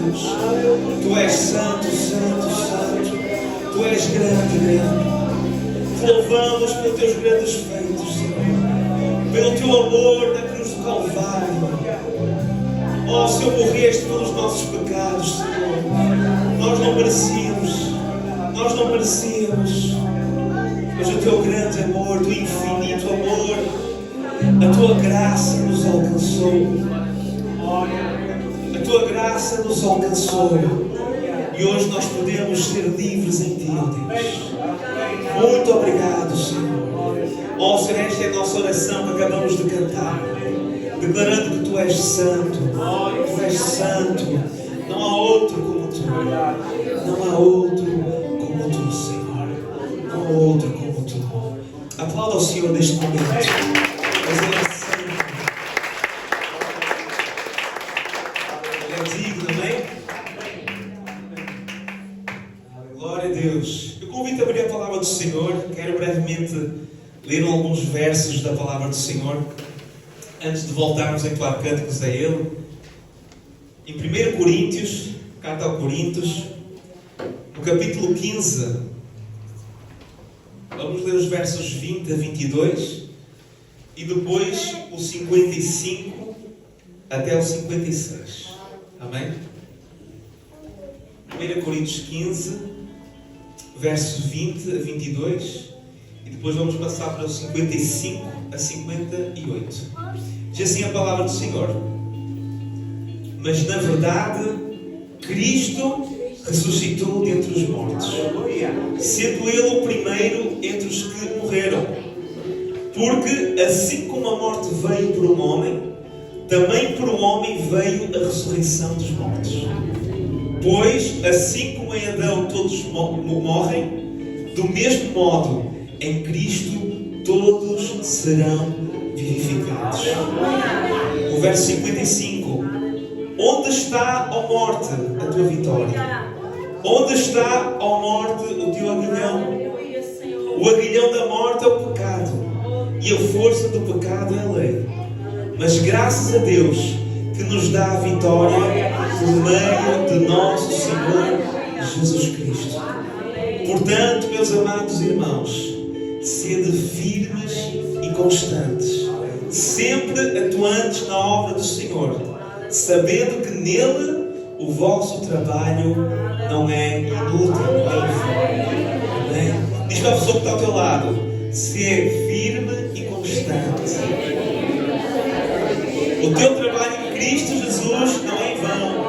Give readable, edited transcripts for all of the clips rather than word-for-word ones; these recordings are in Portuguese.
Deus. Tu és santo, santo, santo. Tu és grande, grande. Te louvamos pelos teus grandes feitos, Senhor. Pelo teu amor na cruz do Calvário. Oh, Senhor, morreste pelos nossos pecados, Senhor. Nós não merecíamos. Nós não merecíamos. Mas o teu grande amor, o teu infinito amor, a tua graça nos alcançou. A tua graça nos alcançou. E hoje nós podemos ser livres em ti, ó Deus. Muito obrigado, Senhor. Ó Senhor, esta é a nossa oração que acabamos de cantar, declarando que tu és santo. Tu és santo. Não há outro como tu. Não há outro como tu, Senhor. Não há outro como tu. Aplauda ao Senhor neste momento. Ele é santo. Ele é digno, amém? Glória a Deus. Eu convido a abrir a palavra do Senhor. Quero brevemente ler alguns versos da palavra do Senhor antes de voltarmos a entoar cânticos a Ele. Em 1 Coríntios, carta aos Coríntios, no capítulo 15, vamos ler os versos 20 a 22 e depois o 55 até o 56. Amém? 1 Coríntios 15, versos 20 a 22 e depois vamos passar para o 55 a 58. Diz assim a palavra do Senhor: mas na verdade Cristo ressuscitou dentre os mortos, sendo Ele o primeiro entre os que morreram. Porque assim como a morte veio por um homem, também por um homem veio a ressurreição dos mortos. Pois assim como em Adão todos morrem, do mesmo modo em Cristo todos serão vivificados. O verso 55: onde está, ó morte, a tua vitória? Onde está, ó morte, o teu aguilhão? O aguilhão da morte é o pecado, e a força do pecado é a lei. Mas graças a Deus que nos dá a vitória por meio de nosso Senhor Jesus Cristo. Portanto, meus amados irmãos, sede firmes e constantes, sempre atuantes na obra do Senhor, sabendo que nele o vosso trabalho não é inútil, não é vão. Diz para a pessoa que está ao teu lado: ser firme e constante. O teu trabalho em Cristo Jesus não é em vão.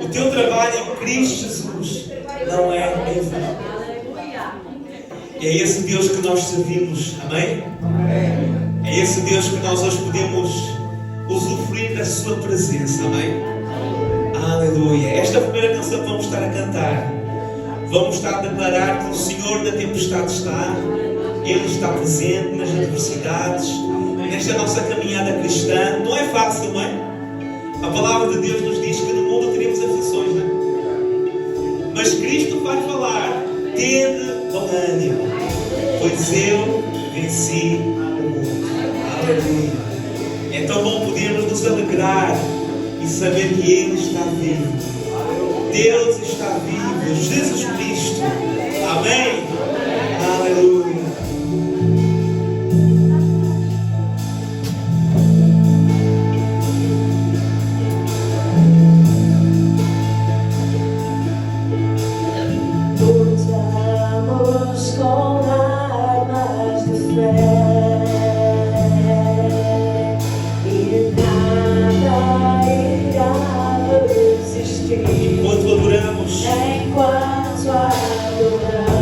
O teu trabalho em Cristo Jesus não é em vão. E é esse Deus que nós servimos, amém? É esse Deus que nós hoje podemos usufruir da sua presença, amém? Aleluia. Esta primeira canção que vamos estar a cantar, vamos estar a declarar que o Senhor da tempestade está. Ele está presente nas adversidades, nesta nossa caminhada cristã. Não é fácil, não é? A palavra de Deus nos diz que no mundo teremos aflições, não é? Mas Cristo vai falar: tende bom ânimo, pois eu venci o mundo. Aleluia. É tão bom podermos nos alegrar e saber que Ele está vivo. Deus está vivo, Jesus Cristo. Amém? Aleluia. Lutamos com armas de fé. Enquanto adoramos, enquanto adoramos.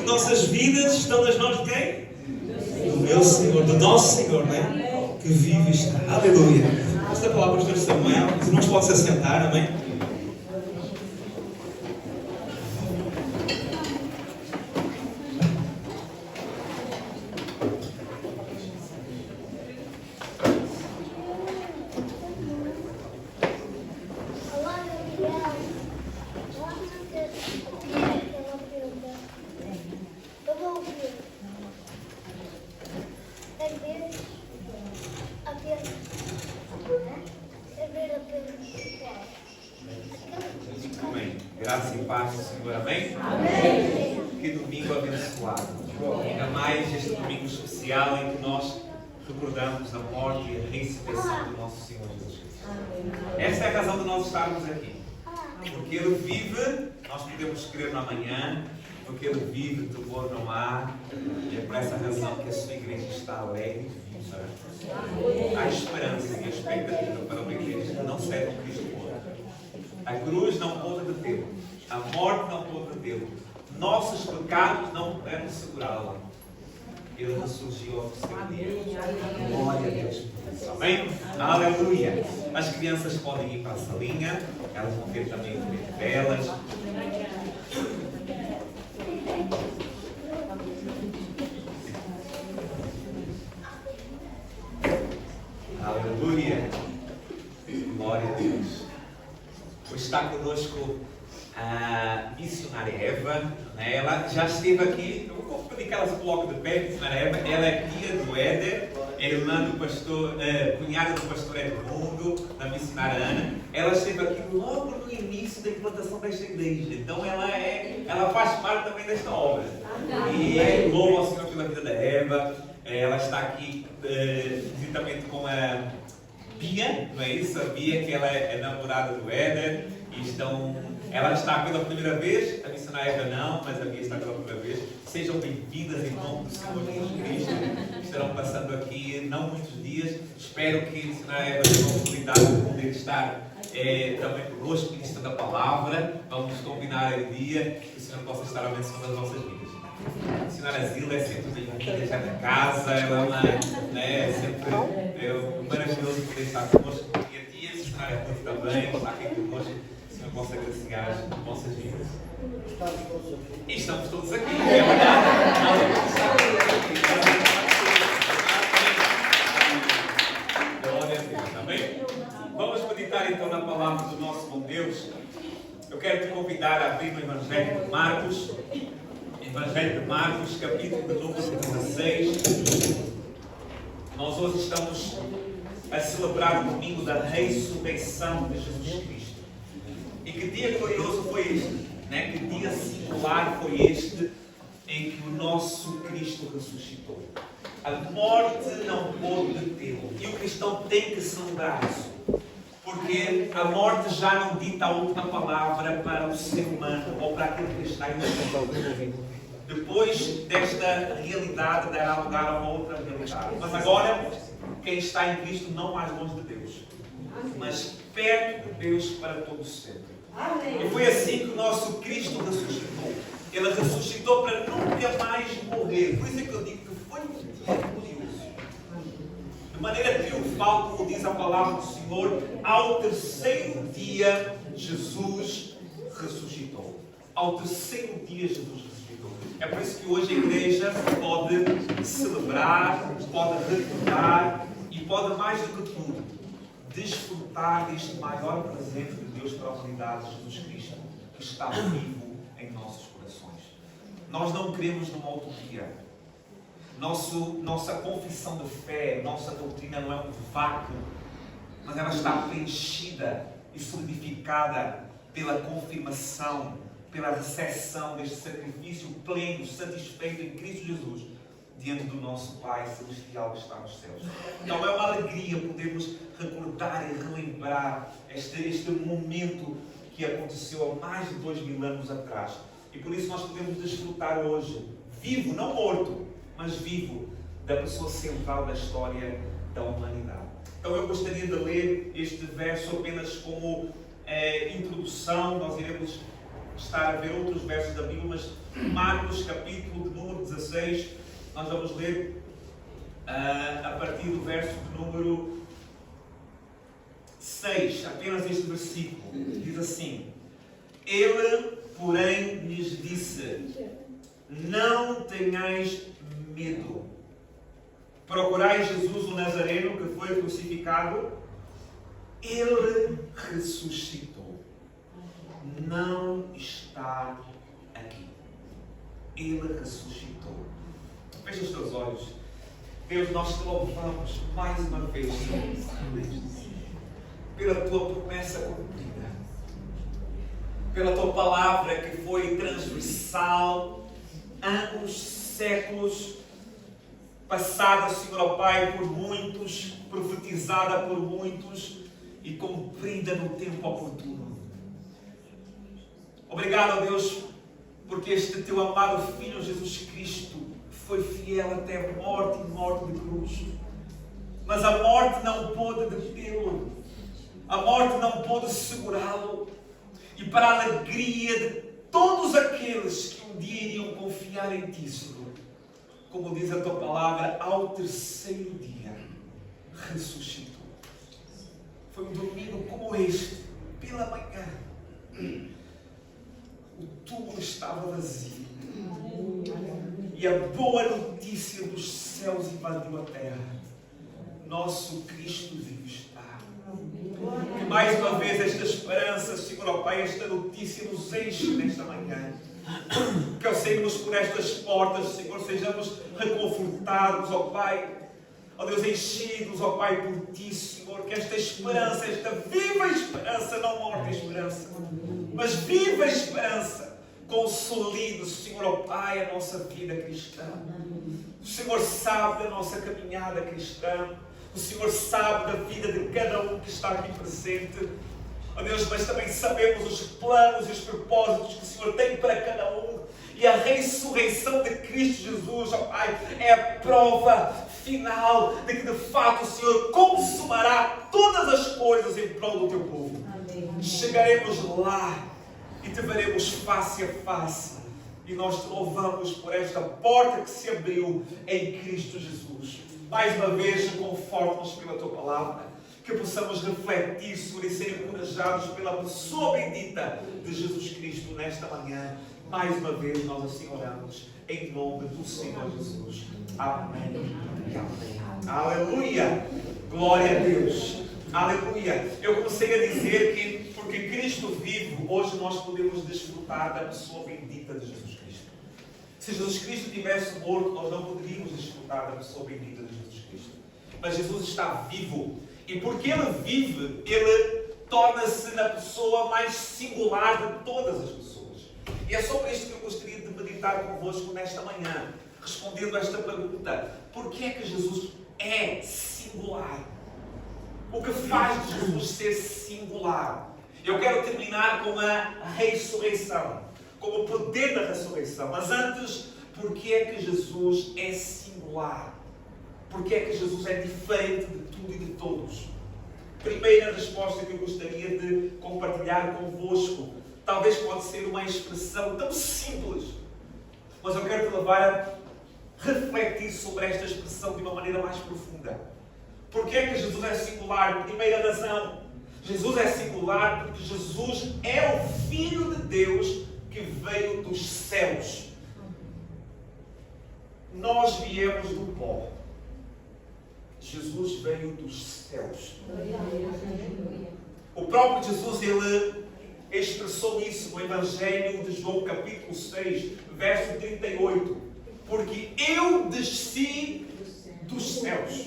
Porque nossas vidas estão nas mãos de quem? Do meu Senhor, do nosso Senhor, não é? Que vive e está. Aleluia. Esta palavra do Pastor Samuel. Os irmãos podem se assentar, amém? Amém. Graça e paz do Senhor. Amém? Amém. Que domingo abençoado. Ainda mais este domingo especial em que nós recordamos a morte e a ressurreição do nosso Senhor Jesus Cristo. Esta é a razão de nós estarmos aqui. Porque Ele vive, nós podemos crer no amanhã, porque Ele vive, temor não há. E é por essa razão que a sua igreja está alegre e viva. Há esperança e expectativa para uma igreja que não serve um Cristo morto. A cruz não pôde detê-lo. A morte não pôde detê-lo. Nossos pecados não puderam segurá-lo. Ele ressurgiu ao terceiro dia. Glória a Deus. Amém? Aleluia. As crianças podem ir para a salinha. Elas vão ter também o momento delas. Aleluia. Glória a Deus. Hoje está conosco a missionária Eva. Ela já esteve aqui. Eu vou pedir que ela se coloque de pé. A missionária Eva, ela é tia do Éder, irmã do pastor, cunhada do pastor Edmundo, da missionária Ana. Ela esteve aqui logo no início da implantação desta igreja. Então ela faz parte também desta obra. E louvo ao Senhor pela vida da Eva. Ela está aqui juntamente com a Bia, não é isso? A Bia, que ela é namorada do Éder, e ela está pela primeira vez, a missionária Eva não, mas a Bia está pela primeira vez. Sejam bem-vindas em nome do Senhor Jesus Cristo. Estarão passando aqui não muitos dias. Espero que a missionária Eva tenha a oportunidade de poder estar também conosco, ministrando a palavra. Vamos combinar o dia que o Senhor possa estar abençoando as nossas vidas. A missionária Zila é sempre bem-vinda já na casa, ela é sempre maravilhoso poder estar connosco. E a tia, a missionária Ruth também, está aqui connosco, que o Senhor possa agraciar as nossas vidas. E estamos todos aqui, é verdade. Glória a Deus, amém? Vamos meditar então na palavra do nosso bom Deus. Eu quero te convidar a abrir no Evangelho de Marcos. Evangelho de Marcos, capítulo de número 16. Nós hoje estamos a celebrar o domingo da ressurreição de Jesus Cristo. E que dia glorioso foi este, né? Que dia singular foi este em que o nosso Cristo ressuscitou. A morte não pôde detê-lo. E o cristão tem que celebrar isso. Porque a morte já não dita a última palavra para o ser humano ou para aquele que está em mundo. Depois desta realidade dará lugar a uma outra realidade. Mas agora, quem está em Cristo não mais longe de Deus, mas perto de Deus para todo sempre. E foi assim que o nosso Cristo ressuscitou. Ele ressuscitou para nunca mais morrer. Por isso é que eu digo que foi glorioso. De maneira triunfal, como diz a palavra do Senhor, ao terceiro dia Jesus ressuscitou. Ao terceiro dia Jesus ressuscitou. É por isso que hoje a igreja pode celebrar, pode recordar e pode, mais do que tudo, desfrutar deste maior presente de Deus para a humanidade, Jesus Cristo, que está vivo em nossos corações. Nós não cremos numa utopia. Nossa confissão de fé, nossa doutrina não é um vácuo, mas ela está preenchida e solidificada pela confirmação, pela recepção deste sacrifício pleno, satisfeito em Cristo Jesus, diante do nosso Pai Celestial que está nos céus. Então é uma alegria podermos recordar e relembrar este momento que aconteceu há mais de 2000 anos atrás. E por isso nós podemos desfrutar hoje, vivo, não morto, mas vivo, da pessoa central da história da humanidade. Então eu gostaria de ler este verso apenas como introdução. Nós iremos estar a ver outros versos da Bíblia, mas Marcos, capítulo de número 16. Nós vamos ler a partir do verso de número 6, apenas este versículo. Diz assim: Ele, porém, lhes disse: Não tenhais medo. Procurai Jesus o Nazareno, que foi crucificado. Ele ressuscitou. Não está aqui. Ele ressuscitou. Fecha os teus olhos. Deus, nós te louvamos mais uma vez pela tua promessa cumprida, pela tua palavra que foi transversal, anos, séculos, passada, Senhor, ó Pai, por muitos, profetizada por muitos e cumprida no tempo oportuno. Obrigado, ó Deus, porque este teu amado Filho Jesus Cristo foi fiel até a morte e morte de cruz. Mas a morte não pôde detê-lo. A morte não pôde segurá-lo. E para a alegria de todos aqueles que um dia iriam confiar em Ti, Senhor, como diz a Tua palavra, ao terceiro dia ressuscitou. Foi um domingo como este, pela manhã. O túmulo estava vazio. E a boa notícia dos céus invadiu a terra. Nosso Cristo vivo está. Que mais uma vez esta esperança, Senhor, ó Pai, esta notícia nos enche nesta manhã. Que ao sairmos por estas portas, Senhor, sejamos reconfortados, ó Pai. Ó Deus, enchidos, ó Pai, por Ti, Senhor. Que esta esperança, esta viva esperança, não morta esperança, mas viva esperança, consolide, Senhor, ó Pai, a nossa vida cristã. O Senhor sabe da nossa caminhada cristã. O Senhor sabe da vida de cada um que está aqui presente. Ó Deus, mas também sabemos os planos e os propósitos que o Senhor tem para cada um. E a ressurreição de Cristo Jesus, ó Pai, é a prova final de que de fato o Senhor consumará todas as coisas em prol do Teu povo. Amém. Chegaremos lá e Te veremos face a face. E nós Te louvamos por esta porta que se abriu em Cristo Jesus. Mais uma vez, conforta-nos pela Tua palavra, que possamos refletir sobre e ser encorajados pela pessoa bendita de Jesus Cristo nesta manhã. Mais uma vez nós assim oramos, em nome do Senhor Jesus. Amém e amém. Aleluia! Glória a Deus! Aleluia! Eu comecei a dizer que, porque Cristo vive, hoje nós podemos desfrutar da pessoa bendita de Jesus Cristo. Se Jesus Cristo tivesse morto, nós não poderíamos desfrutar da pessoa bendita de Jesus Cristo. Mas Jesus está vivo. E porque Ele vive, Ele torna-se na pessoa mais singular de todas as pessoas. E é sobre isto que eu gostaria de meditar convosco nesta manhã, respondendo a esta pergunta: por que é que Jesus é singular? O que faz de Jesus ser singular? Eu quero terminar com a ressurreição, com o poder da ressurreição. Mas antes, por que é que Jesus é singular? Por que é que Jesus é diferente de tudo e de todos? Primeira resposta que eu gostaria de compartilhar convosco. Talvez pode ser uma expressão tão simples, mas eu quero te levar a refletir sobre esta expressão de uma maneira mais profunda. Por que é que Jesus é singular? Primeira razão, Jesus é singular porque Jesus é o Filho de Deus que veio dos céus. Nós viemos do pó. Jesus veio dos céus. O próprio Jesus, Ele expressou isso no Evangelho de João, capítulo 6, verso 38. Porque eu desci dos céus.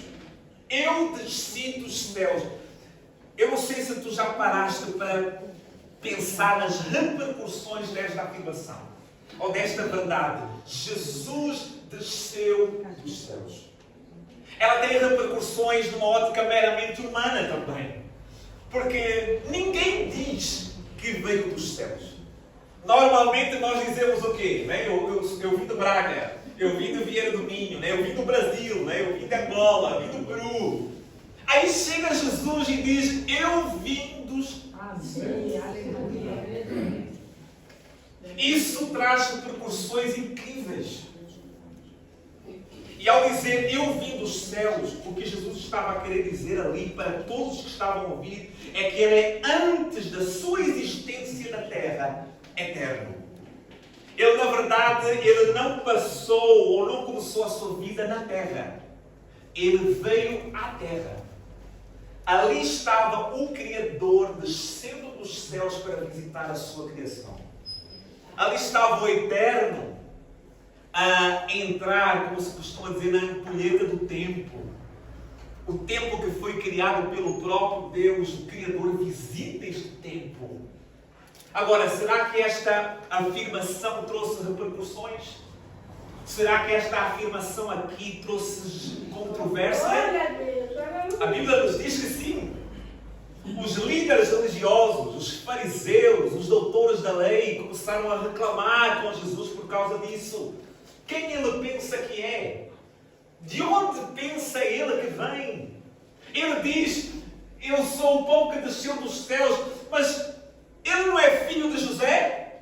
Eu desci dos céus. Eu não sei se tu já paraste para pensar nas repercussões desta afirmação, ou desta verdade. Jesus desceu dos céus. Ela tem repercussões numa ótica meramente humana também. Porque ninguém diz que veio dos céus. Normalmente nós dizemos o quê? Eu vim de Braga, eu vim de Vieira do Minho, eu vim do Brasil, eu vim de Angola, vim do Peru. Aí chega Jesus e diz: eu vim dos céus. Isso traz repercussões incríveis. E ao dizer eu vim dos céus, o que Jesus estava a querer dizer ali para todos que estavam a ouvir é que Ele é, antes da sua existência na terra, eterno. Ele, na verdade, Ele não passou ou não começou a sua vida na terra. Ele veio à terra. Ali estava o Criador descendo dos céus para visitar a sua criação. Ali estava o Eterno a entrar, como se costuma dizer, na ampulheta do tempo. O tempo que foi criado pelo próprio Deus, o Criador, visita este tempo. Agora, será que esta afirmação trouxe repercussões? Será que esta afirmação aqui trouxe controvérsia? A Bíblia nos diz que sim. Os líderes religiosos, os fariseus, os doutores da lei começaram a reclamar com Jesus por causa disso. Quem ele pensa que é? De onde pensa ele que vem? Ele diz, eu sou o pão que desceu dos céus, mas ele não é filho de José?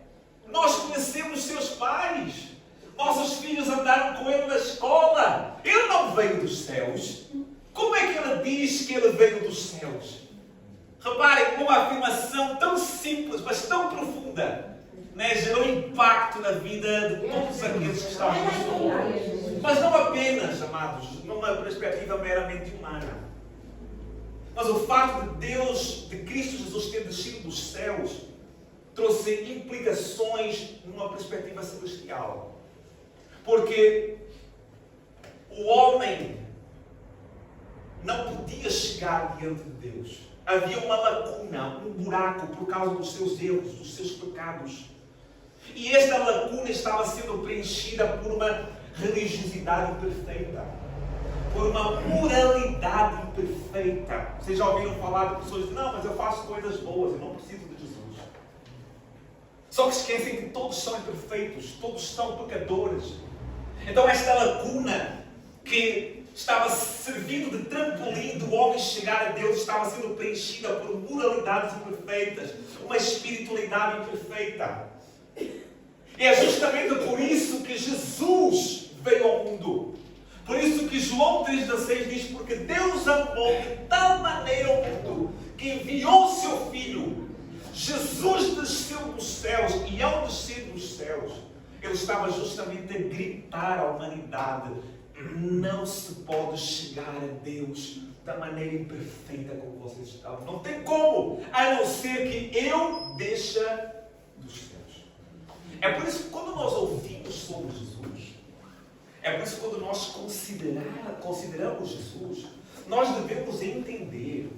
Nós conhecemos seus pais. Nossos filhos andaram com ele na escola. Ele não veio dos céus. Como é que ele diz que ele veio dos céus? Reparem como uma afirmação tão simples, mas tão profunda, né, gerou impacto na vida de todos aqueles que estavam juntos. Mas não apenas, amados, numa perspectiva meramente humana. Mas o facto de Deus, de Cristo Jesus ter descido dos céus, trouxe implicações numa perspectiva celestial. Porque o homem não podia chegar diante de Deus. Havia uma lacuna, um buraco por causa dos seus erros, dos seus pecados. E esta lacuna estava sendo preenchida por uma religiosidade imperfeita, por uma moralidade imperfeita. Vocês já ouviram falar de pessoas que não, mas eu faço coisas boas, eu não preciso de Jesus. Só que esquecem que todos são imperfeitos, todos são pecadores. Então esta lacuna que estava servindo de trampolim do homem chegar a Deus, estava sendo preenchida por moralidades imperfeitas, uma espiritualidade imperfeita. E é justamente por isso que Jesus veio ao mundo. Por isso que João 3,16 diz, porque Deus amou de tal maneira o mundo, que enviou o seu Filho. Jesus desceu dos céus, e ao descer dos céus, Ele estava justamente a gritar à humanidade: não se pode chegar a Deus da maneira imperfeita como vocês estão. Não tem como, a não ser que eu desça dos céus. É por isso que quando nós ouvimos sobre Jesus, é por isso que quando nós consideramos Jesus, nós devemos entender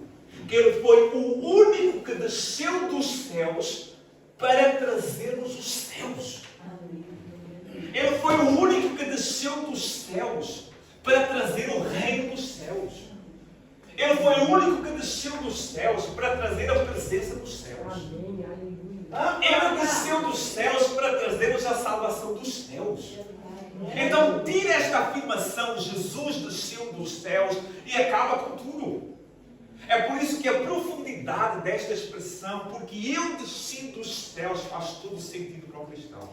que Ele foi o único que desceu dos céus para trazer-nos os céus. Ele foi o único que desceu dos céus para trazer o reino dos céus. Ele foi o único que desceu dos céus para trazer a presença dos céus. Ele desceu dos céus para trazer-nos a salvação dos céus. Então tira esta afirmação, Jesus desceu dos céus, e acaba com tudo. É por isso que a profundidade desta expressão, porque eu desci dos céus, faz todo sentido para o cristão.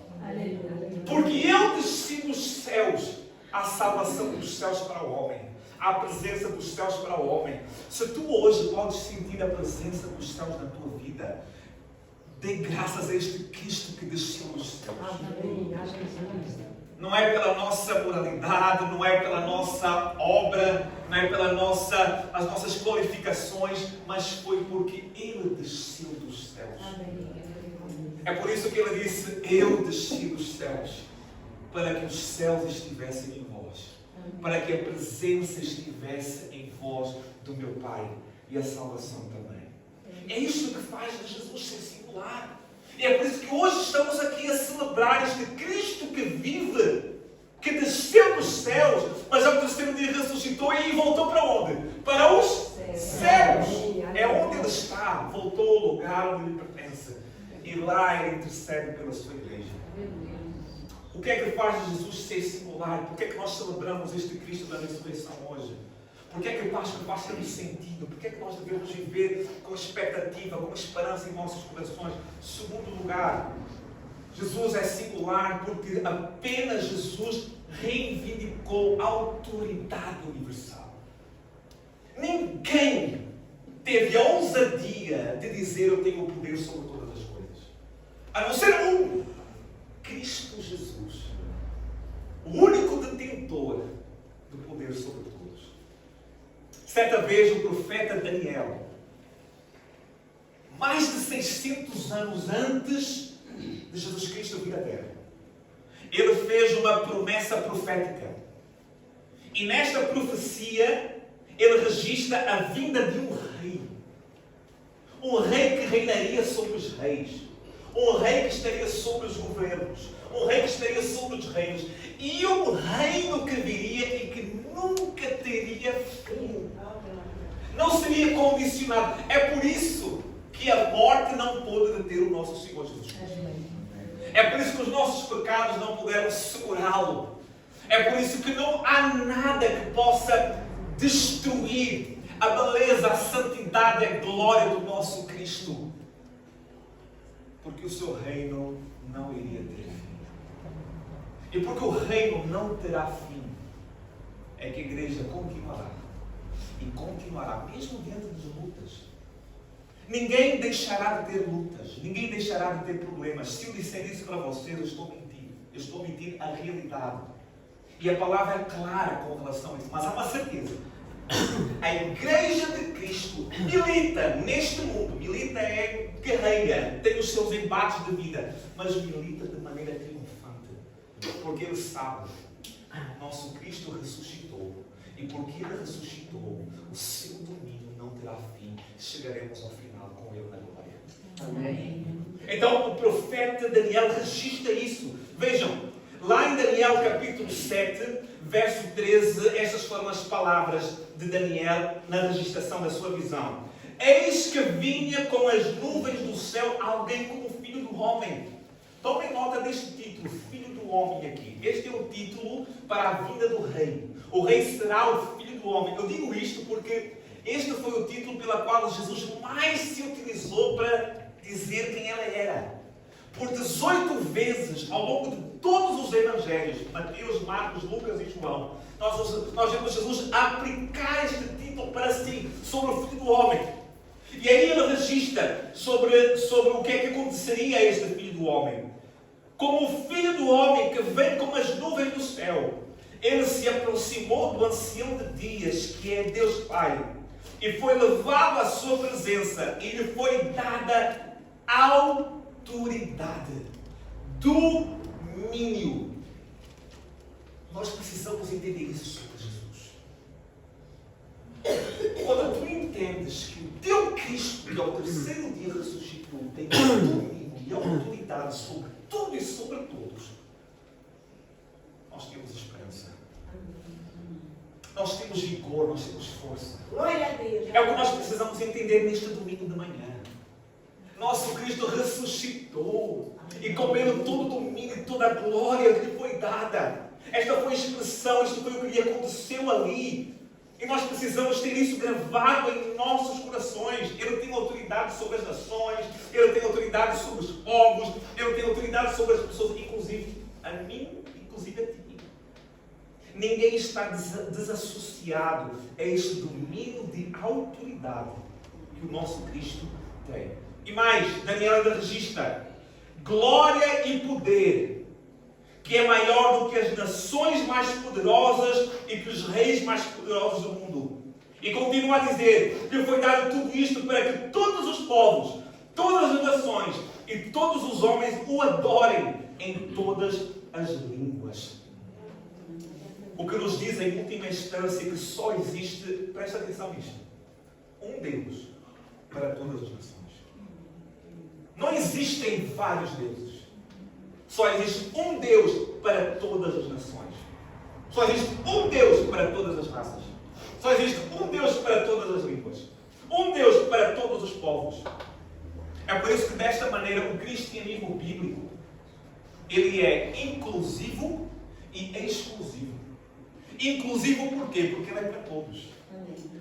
Porque eu desci dos céus, a salvação dos céus para o homem, a presença dos céus para o homem. Se tu hoje podes sentir a presença dos céus na tua vida, dê graças a este Cristo que desceu dos céus. Não é pela nossa moralidade, não é pela nossa obra, não é pelas nossas qualificações, mas foi porque Ele desceu dos céus. É por isso que Ele disse: eu desci dos céus, para que os céus estivessem em vós, para que a presença estivesse em vós do meu Pai, e a salvação também. É isso que faz de Jesus ser singular. E é por isso que hoje estamos aqui a celebrar este Cristo que vive, que desceu dos céus, mas ao terceiro dia ressuscitou e voltou para onde? Para os céus. É onde Ele está, voltou ao lugar onde Ele pertence. E lá Ele intercede pela sua igreja. O que é que faz de Jesus ser singular? Por que é que nós celebramos este Cristo da ressurreição hoje? Por que é que faz ter sentido? Por que é que nós devemos viver com expectativa, com esperança em nossos corações? Segundo lugar, Jesus é singular porque apenas Jesus reivindicou a autoridade universal. Ninguém teve a ousadia de dizer eu tenho o poder sobre todas as coisas. A não ser um, Cristo Jesus. O único detentor do poder sobre todos. Certa vez o profeta Daniel, mais de 600 anos antes de Jesus Cristo vir à Terra, ele fez uma promessa profética. E nesta profecia, ele registra a vinda de um rei. Um rei que reinaria sobre os reis. Um rei que estaria sobre os governos. Um rei que estaria sobre os reinos. E um reino que viria e que nunca teria fim. Não seria condicionado. É por isso que a morte não pôde deter o nosso Senhor Jesus Cristo. É por isso que os nossos pecados não puderam segurá-lo. É por isso que não há nada que possa destruir a beleza, a santidade, a glória do nosso Cristo. Porque o seu reino não iria ter fim. E porque o reino não terá fim, é que a igreja continuará. E continuará, mesmo dentro das lutas. Ninguém deixará de ter lutas. Ninguém deixará de ter problemas. Se eu disser isso para vocês, eu estou mentindo. Eu estou mentindo a realidade. E a palavra é clara com relação a isso. Mas há uma certeza. A Igreja de Cristo milita neste mundo. Milita é guerreira. Tem os seus embates de vida. Mas milita de maneira triunfante. Porque ele sabe. Nosso Cristo ressuscitou. E porque ele ressuscitou, o seu domínio não terá fim. Chegaremos ao final com ele na glória. Amém. Então o profeta Daniel registra isso. Vejam, lá em Daniel capítulo 7, verso 13, estas foram as palavras de Daniel na registração da sua visão. Eis que vinha com as nuvens do céu alguém como o Filho do Homem. Tomem nota deste título, Filho do Homem aqui. Este é o título para a vinda do Rei. O Rei será o Filho do Homem. Eu digo isto porque este foi o título pelo qual Jesus mais se utilizou para dizer quem ele era. Por 18 vezes, ao longo de todos os evangelhos, Mateus, Marcos, Lucas e João, nós vemos Jesus aplicar este título para si, sobre o Filho do Homem. E aí ele registra sobre o que é que aconteceria a este Filho do Homem. Como o Filho do Homem que vem como as nuvens do céu, ele se aproximou do Ancião de Dias, que é Deus Pai, e foi levado à sua presença, e lhe foi dada autoridade, domínio. Nós precisamos entender isso sobre Jesus. Quando tu entendes que o teu Cristo, que ao terceiro dia ressuscitou, tem domínio e autoridade sobre tudo e sobre todos, nós temos esperança. Nós temos vigor, nós temos força. Glória a Deus. É o que nós precisamos entender neste domingo de manhã. Nosso Cristo ressuscitou. E com ele todo o domínio e toda a glória que lhe foi dada. Esta foi a expressão, isto foi o que lhe aconteceu ali. E nós precisamos ter isso gravado em nossos corações. Ele tem autoridade sobre as nações. Ele tem autoridade sobre os povos. Ele tem autoridade sobre as pessoas. Inclusive a mim, inclusive a ti. Ninguém está desassociado a este domínio de autoridade que o nosso Cristo tem. E mais, Daniel ainda registra glória e poder, que é maior do que as nações mais poderosas e que os reis mais poderosos do mundo. E continua a dizer que foi dado tudo isto para que todos os povos, todas as nações e todos os homens o adorem em todas as línguas. O que nos diz em última instância que só existe, presta atenção nisto, um Deus para todas as nações. Não existem vários deuses. Só existe um Deus para todas as nações. Só existe um Deus para todas as raças. Só existe um Deus para todas as línguas. Um Deus para todos os povos. É por isso que desta maneira o cristianismo bíblico, ele é inclusivo e exclusivo. Inclusivo por quê? Porque ele é para todos.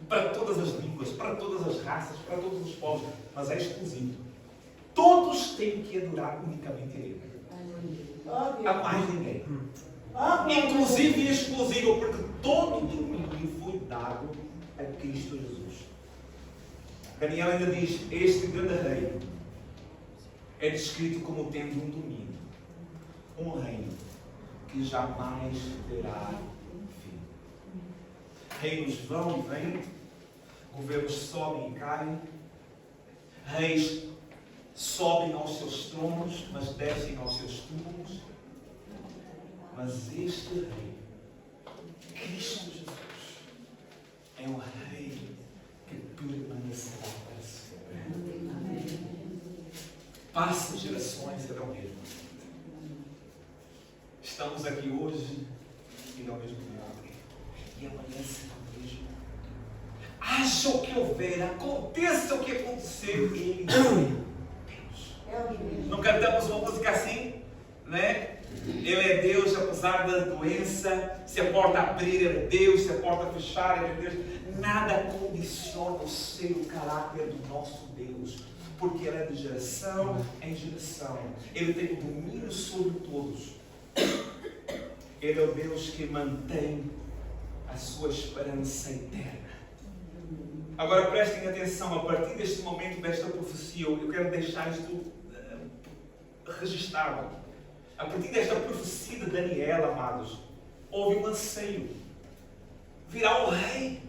Para todas as línguas, para todas as raças, para todos os povos. Mas é exclusivo. Todos têm que adorar unicamente a Ele. a mais ninguém. Inclusive e exclusivo, porque todo o domínio foi dado a Cristo Jesus. Daniel ainda diz, este grande rei é descrito como tendo um domínio, um reino que jamais terá fim. Reinos vão e vêm, governos sobem e caem, reis sobem aos seus tronos, mas descem aos seus túmulos. Mas este rei, Cristo Jesus, é um rei que permanecerá para sempre. Passa gerações, será o mesmo. Estamos aqui hoje e ao mesmo tempo. E amanhã será o mesmo. Haja o que houver, aconteça o que acontecer, Ele é Deus. Não cantamos uma música assim, né? Ele é Deus apesar da doença. Se a porta abrir, Ele é Deus. Se a porta fechar, Ele é Deus. Nada condiciona o ser, o caráter do nosso Deus. Porque Ele é de geração em geração. Ele tem domínio sobre todos. Ele é o Deus que mantém a sua esperança eterna. Agora prestem atenção, a partir deste momento, desta profecia, eu quero deixar isto registrado. A partir desta profecia de Daniel, amados, houve um anseio. Virá um rei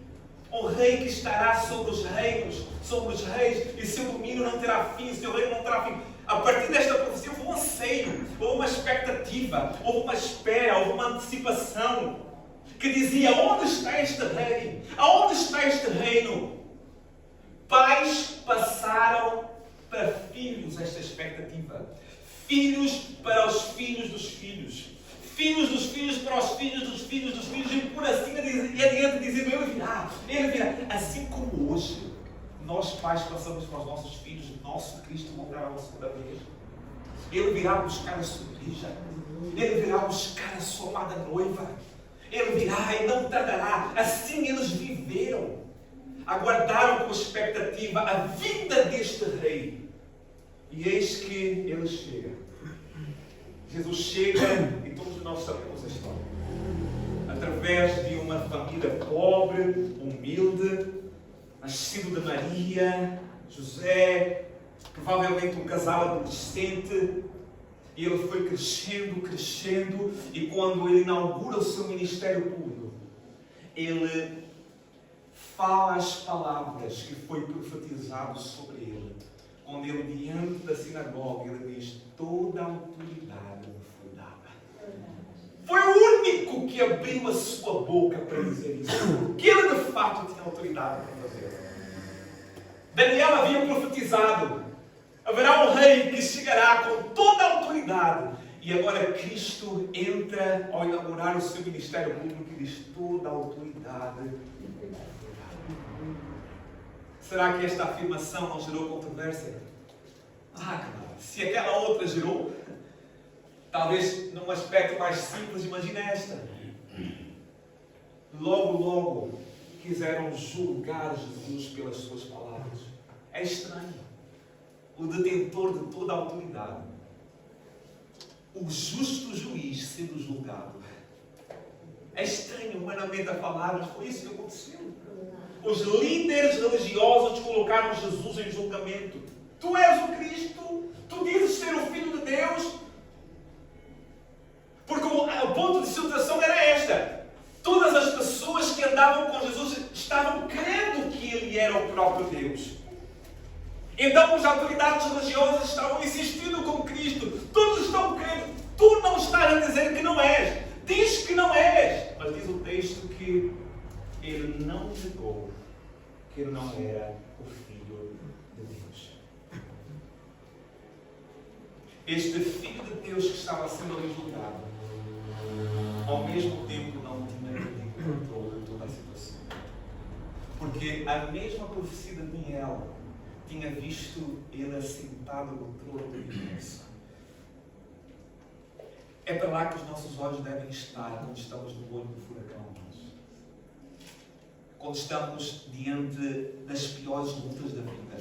que estará sobre os reinos, sobre os reis, e seu domínio não terá fim, seu reino não terá fim. A partir desta profecia houve um anseio, houve uma expectativa, houve uma espera, houve uma antecipação, que dizia, onde está este rei? Aonde está este reino? Pais passaram para filhos esta expectativa. Filhos para os filhos dos filhos. Filhos dos filhos para os filhos dos filhos dos filhos. E por assim adiante, dizendo, Ele virá. Assim como hoje, nós pais passamos para os nossos filhos, o nosso Cristo voltará a segunda vez. Ele virá buscar a sua igreja. Ele virá buscar a sua amada noiva. Ele virá e não tardará. Assim eles viveram. Aguardaram com expectativa a vinda deste rei. E eis que ele chega. Jesus chega e todos nós sabemos a história. Através de uma família pobre, humilde, nascido de Maria, José, provavelmente um casal adolescente. E ele foi crescendo, e quando ele inaugura o seu ministério público, ele fala as palavras que foi profetizado sobre ele. Quando ele, diante da sinagoga, ele diz, toda a autoridade me foi dada. Foi o único que abriu a sua boca para dizer isso, porque ele de fato tinha autoridade para fazer. Daniel havia profetizado, haverá um rei que chegará com toda a autoridade. E agora Cristo entra ao inaugurar o seu ministério público e diz, toda a autoridade. Será que esta afirmação não gerou controvérsia? Claro. Se aquela outra gerou, talvez num aspecto mais simples, imagina esta. Logo quiseram julgar Jesus pelas suas palavras. É estranho. O detentor de toda a autoridade, o justo juiz sendo julgado. É estranho, humanamente a falar, mas foi isso que aconteceu. Os líderes religiosos colocaram Jesus em julgamento. Tu és o Cristo? Tu dizes ser o Filho de Deus? Porque o ponto de situação era esta. Todas as pessoas que andavam com Jesus estavam crendo que Ele era o próprio Deus. Então as autoridades religiosas estavam insistindo com Cristo. Todos estão crendo. Tu não estás a dizer que não és. Diz que não és. Mas diz o texto que ele não negou que ele não era o Filho de Deus. Este Filho de Deus que estava sendo ali julgado, ao mesmo tempo não tinha perdido o controle de toda a situação. Porque a mesma profecia de Daniel tinha visto ele assentado no trono do universo. É para lá que os nossos olhos devem estar quando estamos no olho do furacão. Quando estamos diante das piores lutas da vida.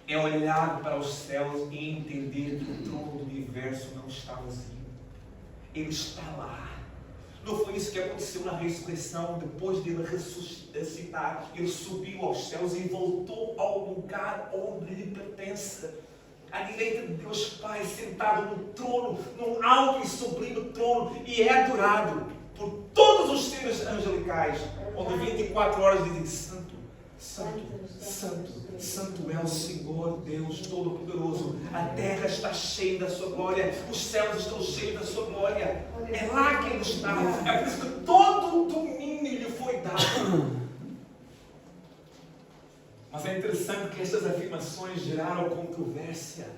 é olhar para os céus e entender que o trono do universo não está vazio. Ele está lá. Não foi isso que aconteceu na ressurreição? Depois de ele ressuscitar, ele subiu aos céus e voltou ao lugar onde lhe pertence. À direita de Deus Pai, sentado no trono, num alto e sublime trono, e é adorado por todos os seres angelicais, onde 24 horas dizem: Santo, Santo, Santo, Santo é o Senhor Deus Todo-Poderoso. A terra está cheia da sua glória, os céus estão cheios da sua glória. É lá que ele está. É por isso que todo o domínio lhe foi dado. Mas é interessante que estas afirmações geraram controvérsia.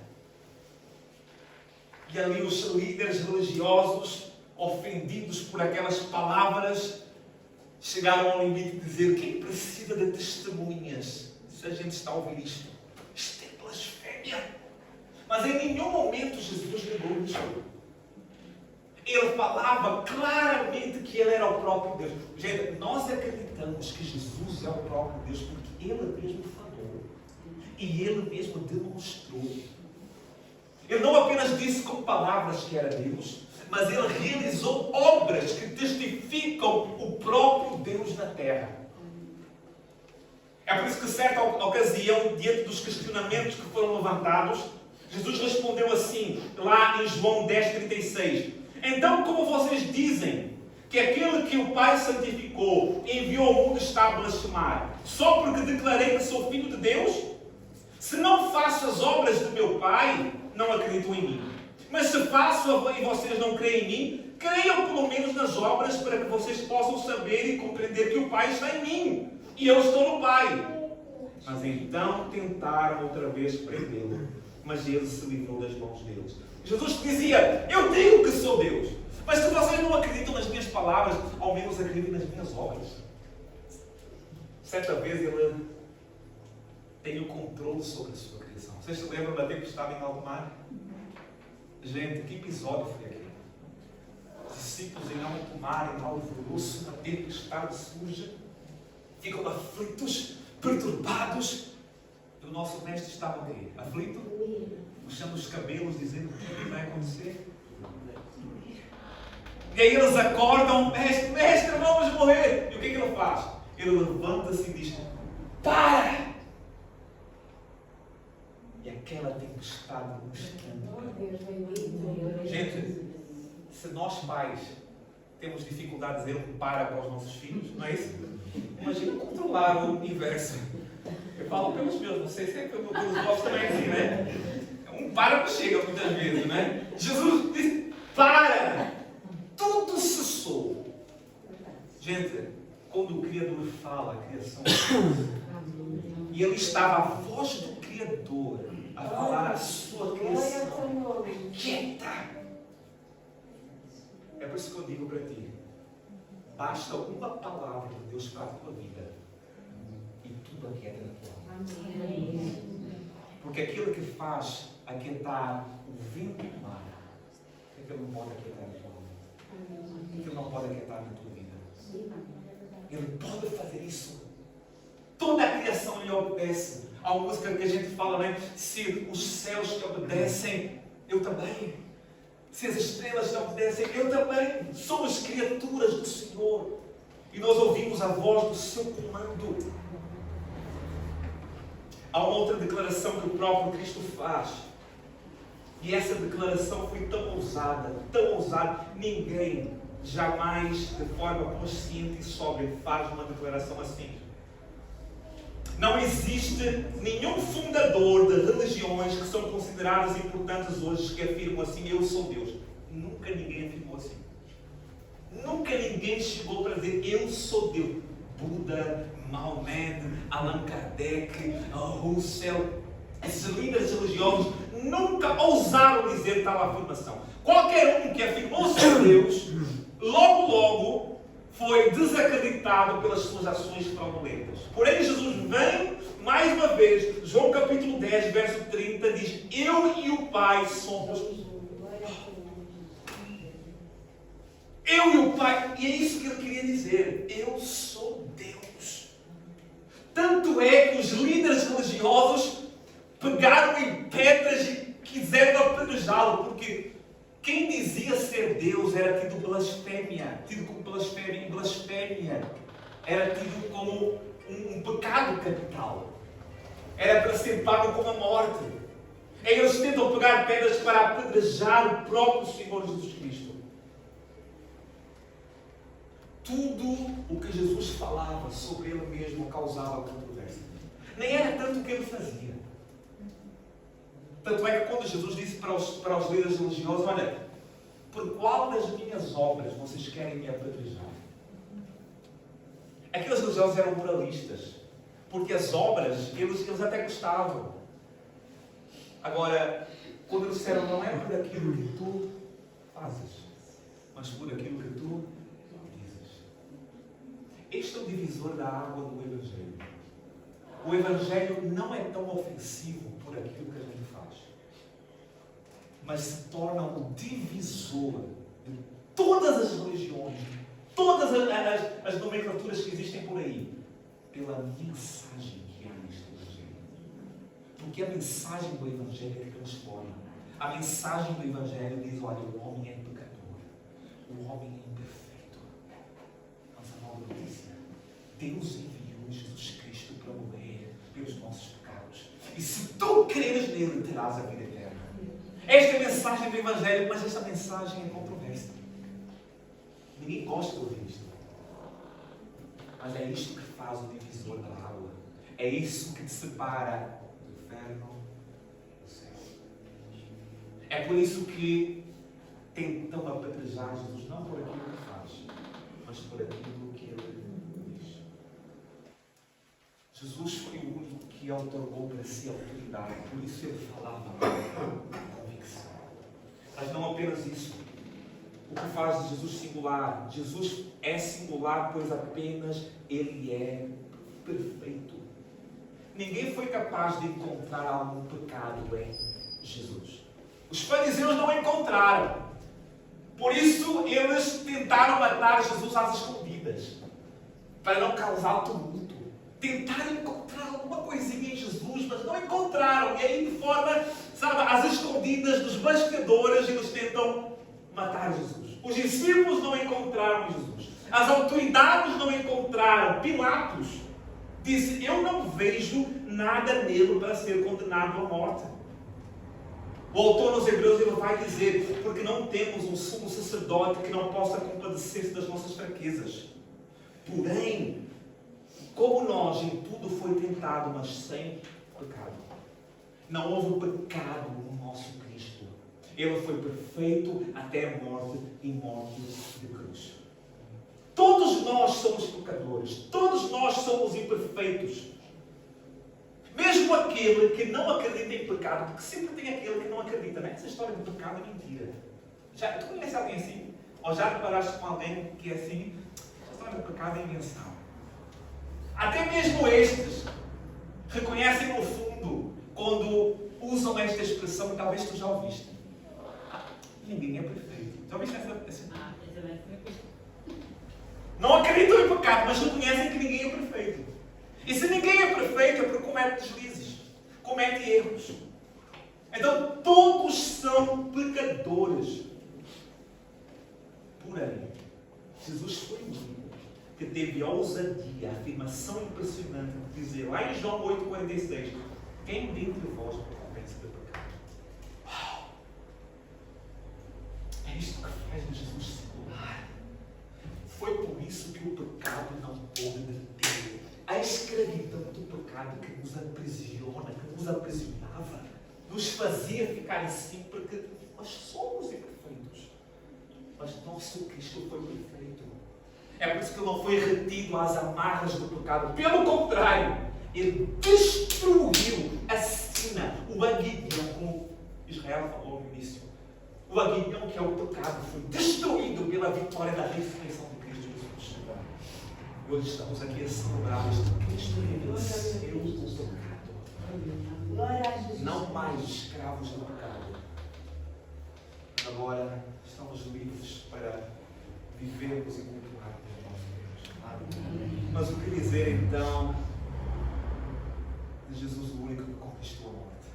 E ali os líderes religiosos, ofendidos por aquelas palavras, chegaram ao limite de dizer: quem precisa de testemunhas? Se a gente está a ouvir isto é blasfémia. Mas em nenhum momento Jesus negou isso. Ele falava claramente que ele era o próprio Deus. Gente, nós acreditamos que Jesus é o próprio Deus porque ele mesmo falou e ele mesmo demonstrou. Ele não apenas disse com palavras que era Deus, mas ele realizou obras que testificam o próprio Deus na terra. É por isso que, certa ocasião, diante dos questionamentos que foram levantados, Jesus respondeu assim, lá em João 10:36. Então, como vocês dizem que aquele que o Pai santificou enviou ao mundo está a blasfemar, só porque declarei que sou filho de Deus? Se não faço as obras do meu Pai, não acreditam em mim. Mas se faço e vocês não creem em mim, creiam pelo menos nas obras para que vocês possam saber e compreender que o Pai está em mim e eu estou no Pai. Mas então tentaram outra vez prendê-lo, mas ele se livrou das mãos deles. Jesus dizia: eu digo que sou Deus, mas se vocês não acreditam nas minhas palavras, ao menos acreditem nas minhas obras. Certa vez ele tem o controle sobre a sua criação. Vocês se lembram da tempestade em alto mar? Gente, que episódio foi aquele? Os discípulos em alto mar, em alvoroço, uma tempestade suja, ficam aflitos, perturbados. E o nosso mestre estava o quê? Aflito? Puxando os cabelos, dizendo: o que vai acontecer? E aí eles acordam: mestre, mestre, vamos morrer. E o que ele faz? Ele levanta-se e diz: para! E aquela tempestade no instante. Gente, se nós pais temos dificuldade de dizer para os nossos filhos, não é isso? Imagina controlar o universo. Eu falo pelos meus, não sei se é pelos vossos também assim, né? Um para que chega muitas vezes, né? Jesus disse: para! Tudo cessou. Gente, quando o Criador fala, a criação e ele estava a voz do Criador a falar a sua criação quieta. É por isso que eu digo para ti: basta uma palavra de Deus para a tua vida e tudo aquieta na tua alma. Porque aquilo que faz aquietar o vento do mar, aquilo não pode aquietar na tua alma. Aquilo não pode aquietar na tua vida. Ele pode fazer isso. Toda a criação lhe obedece. Há uma música que a gente fala, né? Se os céus te obedecem, eu também. Se as estrelas te obedecem, eu também. Somos criaturas do Senhor. E nós ouvimos a voz do seu comando. Há uma outra declaração que o próprio Cristo faz. E essa declaração foi tão ousada, ninguém jamais, de forma consciente e sóbria, faz uma declaração assim. Não existe nenhum fundador de religiões que são consideradas importantes hoje que afirmam assim: eu sou Deus. Nunca ninguém afirmou assim. Nunca ninguém chegou para dizer: eu sou Deus. Buda, Maomé, Allan Kardec, Russell, esses líderes religiosos nunca ousaram dizer tal afirmação. Qualquer um que afirmou ser Deus, logo foi desacreditado pelas suas ações fraudulentas. Porém, Jesus vem, mais uma vez, João capítulo 10, verso 30, diz: eu e o Pai somos. Eu e o Pai, e é isso que ele queria dizer: eu sou Deus. Tanto é que os líderes religiosos Pegaram em pedras e quiseram apedrejá-lo, porque quem dizia ser Deus era tido blasfémia, tido como blasfémia, e blasfémia era tido como um pecado capital. Era para ser pago com a morte. Eles tentam pegar pedras para apedrejar o próprio Senhor Jesus Cristo. Tudo o que Jesus falava sobre Ele mesmo causava controvérsia. Nem era tanto o que Ele fazia. Tanto é que quando Jesus disse para os líderes religiosos, olha, por qual das minhas obras vocês querem me apedrejar? Aqueles religiosos eram moralistas, porque as obras, eles até gostavam. Agora, quando eles disseram, não é por aquilo que tu fazes, mas por aquilo que tu dizes. Este é o divisor da água do Evangelho. O Evangelho não é tão ofensivo por aquilo que a gente faz, mas se torna o divisor de todas as religiões, todas as nomenclaturas que existem por aí, pela mensagem que há neste Evangelho. Porque a mensagem do Evangelho é que transforma. A mensagem do Evangelho diz, olha, o homem é pecador, o homem é imperfeito. Mas a nova notícia, Deus enviou Jesus Cristo para morrer pelos nossos pecados. E se tu creres nele, terás a vida eterna. Esta é a mensagem do Evangelho, mas esta mensagem é controversa. Ninguém gosta de ouvir isto. Mas é isto que faz o divisor da água. É isso que te separa do inferno do céu. É por isso que tentam apedrejar Jesus, não por aquilo que faz, mas por aquilo que ele diz. Jesus foi o único que otorgou para si a autoridade, por isso ele falava com convicção. Mas não apenas isso. O que faz de Jesus singular? Jesus é singular, pois apenas Ele é perfeito. Ninguém foi capaz de encontrar algum pecado em Jesus. Os fariseus não encontraram. Por isso, eles tentaram matar Jesus às escondidas, para não causar tumulto. Tentaram encontrar alguma coisinha em Jesus, mas não encontraram. E aí, de forma, às escondidas dos bastidores, eles tentam matar Jesus. Os discípulos não encontraram Jesus. As autoridades não encontraram. Pilatos disse, eu não vejo nada nele para ser condenado à morte. O autor nos Hebreus ele vai dizer, porque não temos um sumo sacerdote que não possa compadecer-se das nossas fraquezas. Porém, como nós em tudo foi tentado, mas sem pecado. Não houve pecado no nosso Cristo. Ele foi perfeito até a morte e morte de cruz. Todos nós somos pecadores. Todos nós somos imperfeitos. Mesmo aquele que não acredita em pecado, porque sempre tem aquele que não acredita, né? Essa história de pecado é mentira. Tu conheces alguém assim? Ou já reparaste com alguém que é assim? Essa história de pecado é invenção. Até mesmo estes reconhecem no fundo quando usam esta expressão, e talvez tu já ouviste. Ninguém é perfeito. Já ouviste essa? Não acreditam em pecado, mas reconhecem que ninguém é perfeito. E se ninguém é perfeito, é porque comete deslizes, comete erros. Então, todos são pecadores. Porém, Jesus foi o único que teve a ousadia, a afirmação impressionante de dizer, lá em João 8,46, quem dentre vós me convence de pecado? Uau! É isto que faz de Jesus singular. Foi por isso que o pecado não pôde deter. A escravidão do pecado que nos aprisiona, que nos aprisionava, nos fazia ficar assim, porque nós somos imperfeitos. Mas nosso Cristo foi perfeito. É por isso que ele não foi retido às amarras do pecado. Pelo contrário, ele destruiu a sina, o aguilhão, como Israel falou no início. O aguilhão que é o pecado foi destruído pela vitória da ressurreição de Cristo Jesus. E hoje estamos aqui a celebrar este Cristo venceu o pecado. Não mais escravos do pecado. Agora estamos livres para vivermos e cultuarmos o nosso Deus. Mas o que dizer então de Jesus, o único que conquistou a morte?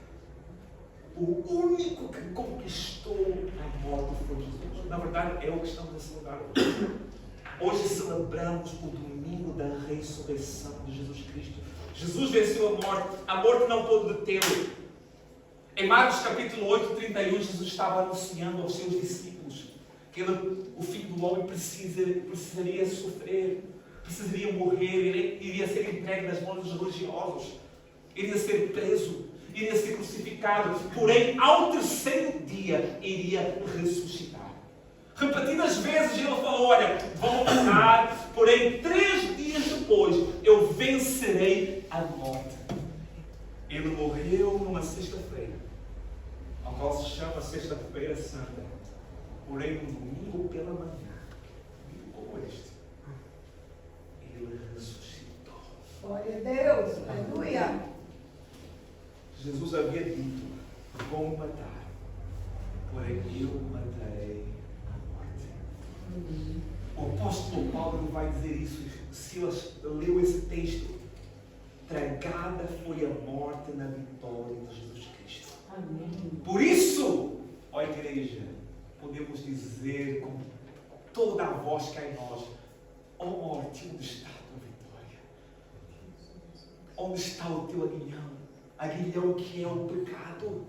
o único que conquistou a morte foi Jesus. Na verdade, é o que estamos a celebrar hoje. Hoje celebramos o domingo da ressurreição de Jesus Cristo. Jesus venceu a morte não pôde detê-lo. Em Marcos capítulo 8, 31, Jesus estava anunciando aos seus discípulos que o Filho do Homem precisaria sofrer, precisaria morrer, iria ser entregue nas mãos dos religiosos, iria ser preso, iria ser crucificado, porém, ao terceiro dia, iria ressuscitar. Repetidas vezes ele falou, olha, vão matar, porém 3 dias depois eu vencerei a morte. Ele morreu numa sexta-feira, ao qual se chama Sexta-feira Santa. Porém, no domingo pela manhã, como este, ele ressuscitou. Glória a Deus, aleluia. Jesus havia dito, vão matar, porém eu matarei a morte. O apóstolo Paulo vai dizer isso. Silas leu esse texto. Tragada foi a morte na vitória de Jesus Cristo. Amém. Por isso, ó igreja, podemos dizer com toda a voz que há em nós, ó morte, onde está a tua vitória? Onde está o teu aguilhão? Aguilhão que é o pecado.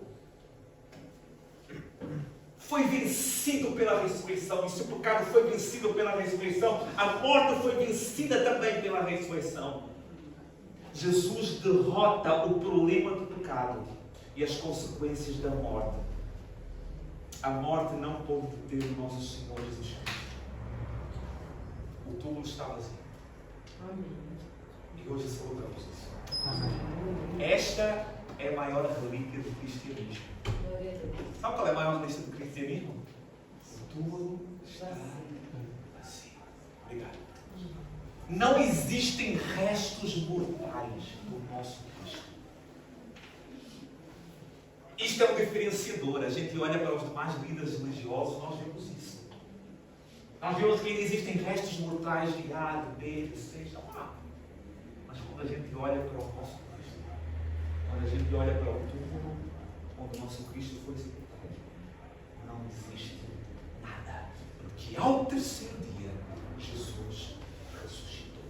Foi vencido pela ressurreição. E se o pecado foi vencido pela ressurreição, a morte foi vencida também pela ressurreição. Jesus derrota o problema do pecado e as consequências da morte. A morte não pode deter o nosso Senhor Jesus Cristo. O túmulo está vazio. E hoje celebramos isso. Esta é a maior relíquia do cristianismo. Sabe qual é a maior relíquia do cristianismo? O túmulo está vazio. Obrigado. Não existem restos mortais do nosso Cristo. Isto é um diferenciador. A gente olha para os demais líderes religiosos, nós vemos isso. Nós vemos que ainda existem restos mortais de A, de B, de C, não há. Mas quando a gente olha para o nosso Cristo, quando a gente olha para o túmulo onde o nosso Cristo foi sepultado, não existe nada. Porque ao terceiro dia, Jesus ressuscitou.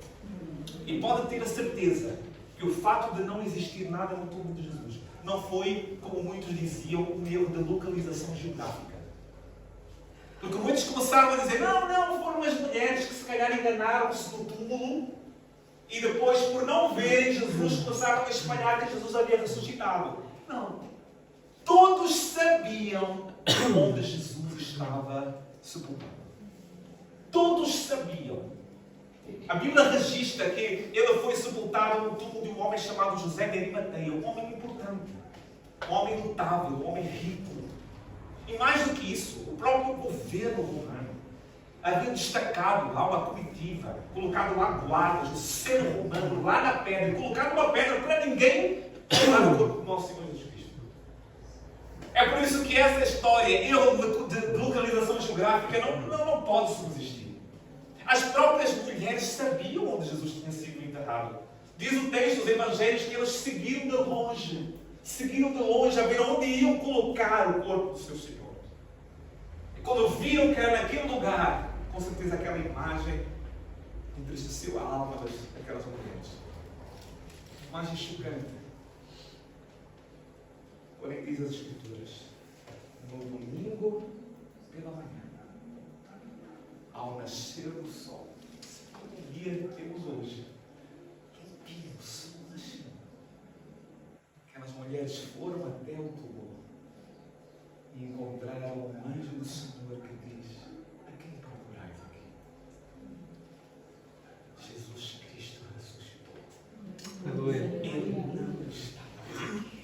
E pode ter a certeza que o fato de não existir nada no túmulo de Jesus não foi, como muitos diziam, um erro de localização geográfica. Porque muitos começaram a dizer, não, foram as mulheres que se calhar enganaram-se no túmulo e depois, por não verem Jesus, começaram a espalhar que Jesus havia ressuscitado. Não. Todos sabiam onde Jesus estava sepultado. Todos sabiam. A Bíblia registra que ele foi sepultado no túmulo de um homem chamado José de Arimateia, um homem importante, um homem notável, um homem rico. E mais do que isso, o próprio governo romano havia destacado lá uma comitiva, colocado lá guardas, o selo romano lá na pedra, e colocado uma pedra para ninguém levar o corpo do nosso Senhor Jesus Cristo. É por isso que essa história, erro de localização geográfica, não pode subsistir. As próprias mulheres sabiam onde Jesus tinha sido enterrado. Diz o texto dos evangelhos que elas seguiram de longe a ver onde iam colocar o corpo do seu Senhor. E quando viram que era naquele lugar, com certeza aquela imagem entristeceu a alma daquelas mulheres. Imagem chocante. Porém, diz as Escrituras, no domingo pela manhã, ao nascer do sol, segundo dia que temos hoje, limpinho, o sol nasceu. Aquelas mulheres foram até o túmulo e encontraram um anjo do Senhor que diz, a quem procurais aqui? Jesus Cristo ressuscitou. Aleluia. Ele não estava aqui.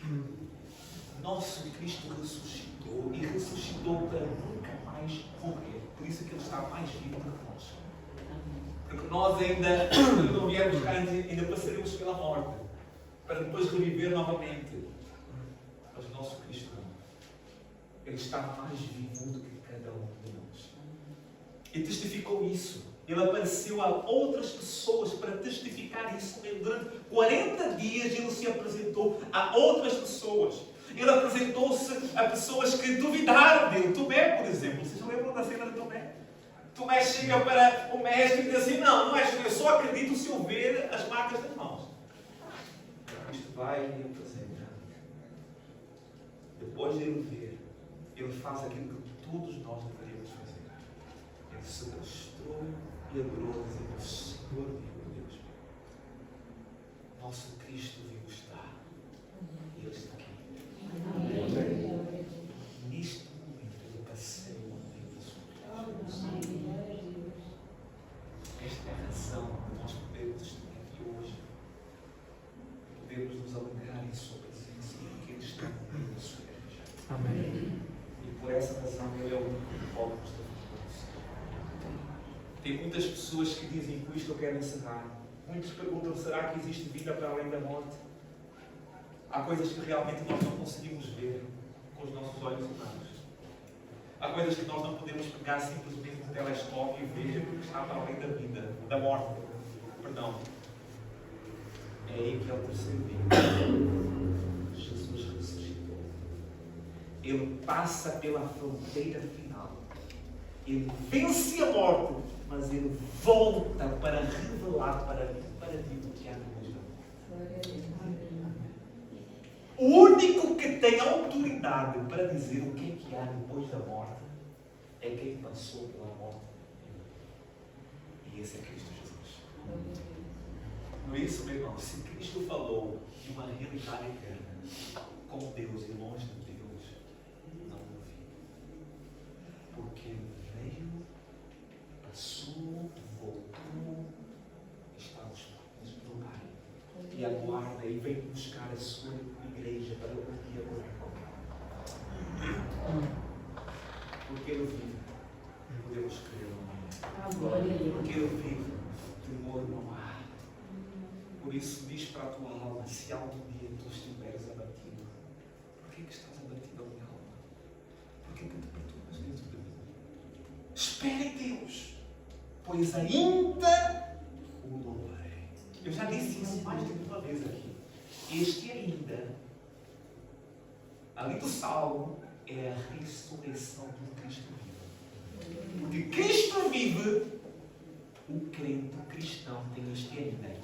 Nosso Cristo ressuscitou e ressuscitou para nunca mais morrer. Por isso que Ele está mais vivo do que nós. Porque nós ainda não viemos cá, ainda passaremos pela morte, para depois reviver novamente. Mas o nosso Cristo não. Ele está mais vivo do que cada um de nós. E testificou isso. Ele apareceu a outras pessoas para testificar isso. Durante 40 dias ele se apresentou a outras pessoas. Ele apresentou-se a pessoas que duvidaram dele. Tomé, por exemplo. Vocês lembram da cena de Tomé? Tomé chega para o mestre e diz assim: não és tu, eu só acredito se eu ver as marcas das mãos. Isto vai e ele apresenta. Depois de ele ver, ele faz aquilo que todos nós deveríamos fazer. Ele se prostrou e adorou, dizendo: o Senhor vivo, Deus. Nosso Cristo vivo está. E Ele está aqui. Neste momento, eu passei o momento da sua vida. Esta é a razão de nós podermos estar aqui hoje. Podemos nos alegrar em Sua presença, porque Ele está no meio da sua igreja. Amém. E por essa razão Ele é o único que pode nos dar força. Tem muitas pessoas que dizem: com isto eu quero encerrar. Muitos perguntam: será que existe vida para além da morte? Há coisas que realmente nós não conseguimos ver com os nossos olhos humanos. Há coisas que nós não podemos pegar simplesmente no telescópio e ver o que está para além da vida, da morte. Perdão. É aí que é o terceiro dia. Jesus ressuscitou. Ele passa pela fronteira final. Ele vence a morte, mas ele volta para revelar para ti o que há depois da morte. O único que tem autoridade para dizer o que há depois da morte é quem passou pela morte. E esse é Cristo Jesus. Não é isso, meu irmão? Se Cristo falou de uma realidade eterna, com Deus e longe de Deus, não duvido. Porque Ele veio, passou, voltou, está nos planos do Pai. E aguarda e vem buscar a sua igreja para um dia morar com Ele. Porque Ele vive, podemos crer no nome. Porque Ele vive, temor não há. Por isso diz para a tua alma: se algum dia tu estiveres abatido, por que estás abatido, minha alma? Por que te perturbas dentro de mim? Espera em Deus, pois ainda o louvarei. Eu já disse isso mais de uma vez aqui. Este ainda, ali do Salmo, é a ressurreição do Cristo vivo. Porque Cristo vive, o crente, o cristão, tem este ainda.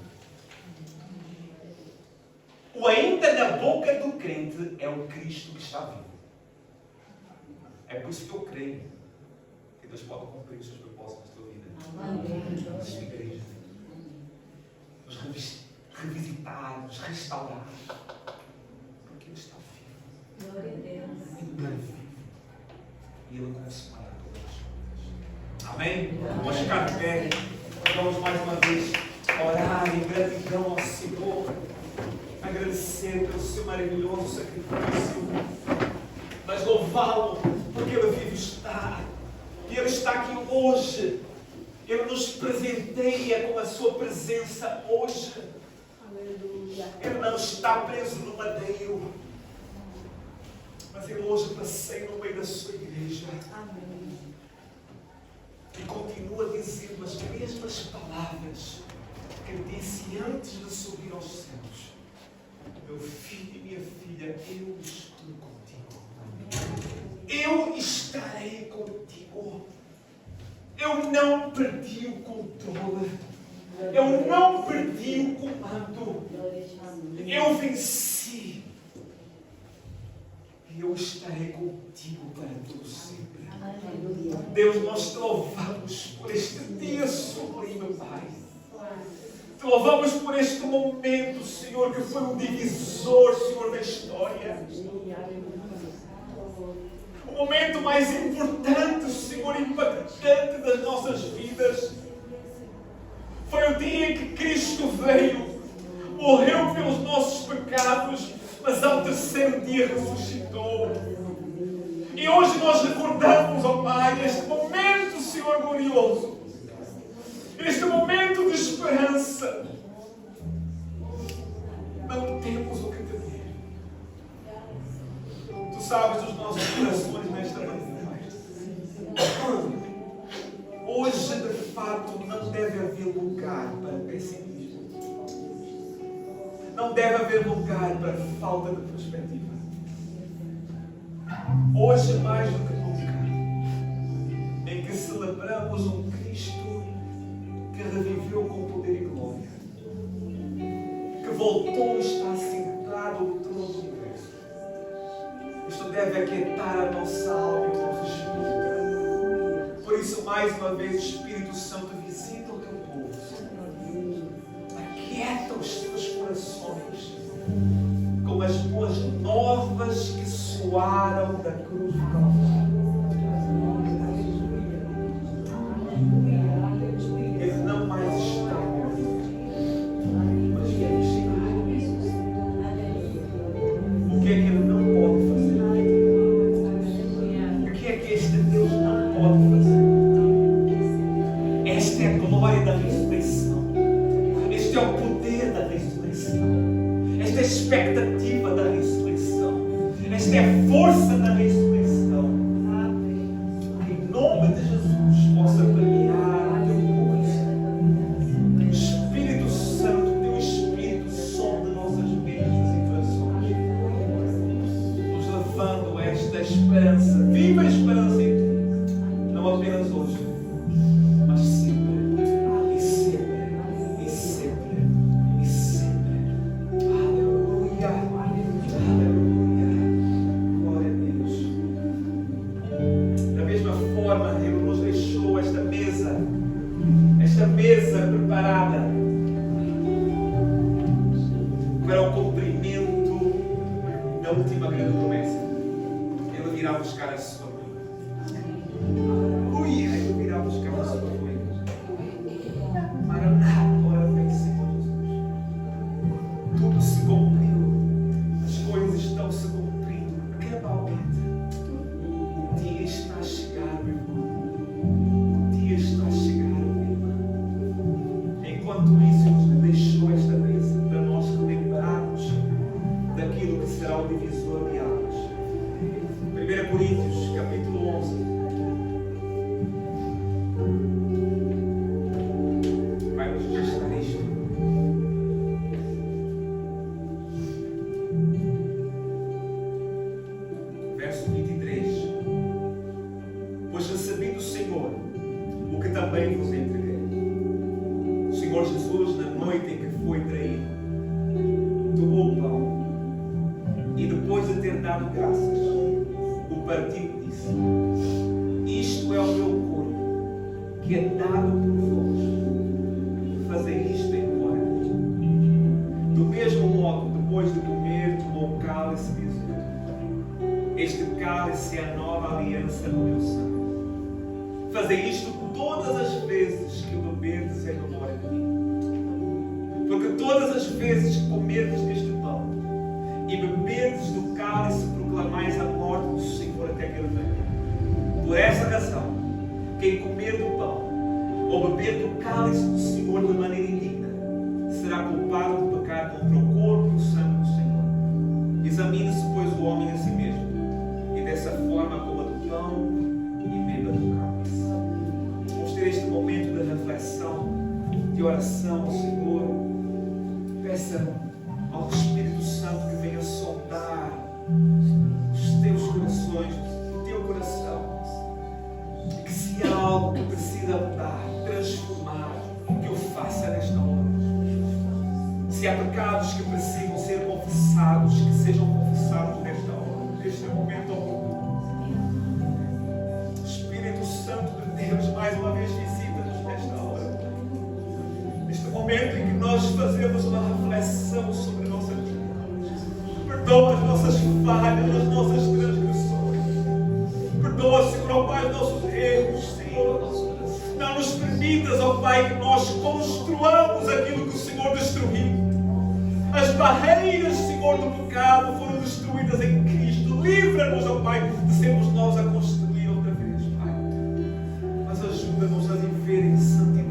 O ainda na boca do crente é o Cristo que está vivo. É por isso que eu creio que Deus pode cumprir os seus propósitos na tua vida. Na sua igreja. Nos revisitar, nos restaurar. Porque Ele está vivo. Glória a Deus. Ele é vivo. E Ele consumará todas as coisas. Amém? Vamos ficar de pé. Vamos mais uma vez orar em gratidão ao Senhor. Agradecer pelo seu maravilhoso sacrifício. Mas louvá-lo porque Ele vivo está. E Ele está aqui hoje. Ele nos presenteia com a sua presença hoje. Ele não está preso no madeiro. Mas Ele hoje passeia no meio da sua igreja. E continua dizendo as mesmas palavras que disse antes de subir aos céus. Meu filho e minha filha, eu estou contigo. Eu estarei contigo. Eu não perdi o controle. Eu não perdi o comando. Eu venci. E eu estarei contigo para todo sempre. Deus, nós te louvamos por este dia sublime, Pai. Te louvamos por este momento, Senhor, que foi um divisor, Senhor, da história. O momento mais importante, Senhor, impactante das nossas vidas. Foi o dia em que Cristo veio, morreu pelos nossos pecados, mas ao terceiro dia ressuscitou. E hoje nós recordamos, ó Pai, este momento, Senhor, glorioso. Este momento de esperança. Não temos o que temer. Tu sabes os nossos corações nesta manhã. Hoje, de fato, não deve haver lugar para pessimismo. Não deve haver lugar para falta de perspectiva. hoje mais do que nunca, em que celebramos um Cristo que reviveu com poder e glória, que voltou e está sentado no trono do universo. Isto deve aquietar a nossa alma e o nosso espírito. Por isso, mais uma vez, Espírito Santo, visita o teu povo. Aquieta os teus corações com as boas novas que soaram da cruz do Calvário. Ele não mais está morto, mas ele está. O que é que ele não pode fazer? O que é que este Deus não pode fazer? Esta é a glória da ressurreição. Este é o poder da ressurreição. Esta é a expectativa da ressurreição. Esta é a força da ressurreição. Que em nome de Jesus possa permear o teu coração. Que o Espírito Santo, o teu Espírito, sonde nossas mentes e corações, nos levando a esta esperança, viva a esperança em ti, não apenas hoje, mas sempre, e sempre, e sempre, e sempre. Aleluia, aleluia, glória a Deus. Da mesma forma, Ele nos deixou esta mesa preparada para o cumprimento da última grande promessa. Ele virá buscar a sua noiva. Aleluia, Ele virá buscar a sua noiva. Maranata, ora vem, Senhor Jesus. Tudo se cumpriu. As coisas estão se cumprindo cabalmente. O dia está a chegar, meu irmão. O dia está a chegar, meu irmão. Enquanto isso, Ele nos deixou esta mesa para nós lembrarmos daquilo que será o divisor de águas. 1 Coríntios, capítulo 11. Vai nos registrar isto. Verso 23. Pois recebi do Senhor o que também vos entreguei. O Senhor Jesus, na noite em que foi traído, tomou o pão e, depois de ter dado graças, o partiu e disse: isto é o meu corpo, que é dado por vós. Fazei isto em memória de mim. Do mesmo modo, depois de comer, tomou o cálice, dizendo: este cálice é a nova aliança no meu sangue. Fazei isto todas as vezes que o beberdes em memória de mim. Porque todas as vezes que comerdes deste pão e beberdes do cálice, proclamais a morte do Senhor até que Ele venha. Por essa razão, quem comer do pão ou beber do cálice do Senhor de maneira indigna será culpado de pecar contra o corpo e o sangue do Senhor. Examine-se, pois, o homem a si mesmo, e dessa forma coma do pão e beba do cálice. Vamos ter este momento de reflexão, de oração ao Senhor. Peça ao Espírito Santo que venha sondar os teus corações, o teu coração. Que se há algo que precisa mudar, transformar, que o faça nesta hora. Se há pecados que precisam ser confessados, que sejam confessados nesta hora, neste momento oportuno. Espírito Santo de Deus, mais uma vez visita-nos nesta hora. Neste momento em que nós fazemos uma reflexão sobre a nossa vida. Perdoa as nossas falhas, as nossas transgressões. Perdoa, Senhor, ó Pai, os nossos erros, Senhor. Não nos permitas, ó Pai, que nós construamos aquilo que o Senhor destruiu. As barreiras, Senhor, do pecado foram destruídas em Cristo. Livra-nos, ó Pai, de sermos nós a construir outra vez, Pai. Mas ajuda-nos a viver em santidade.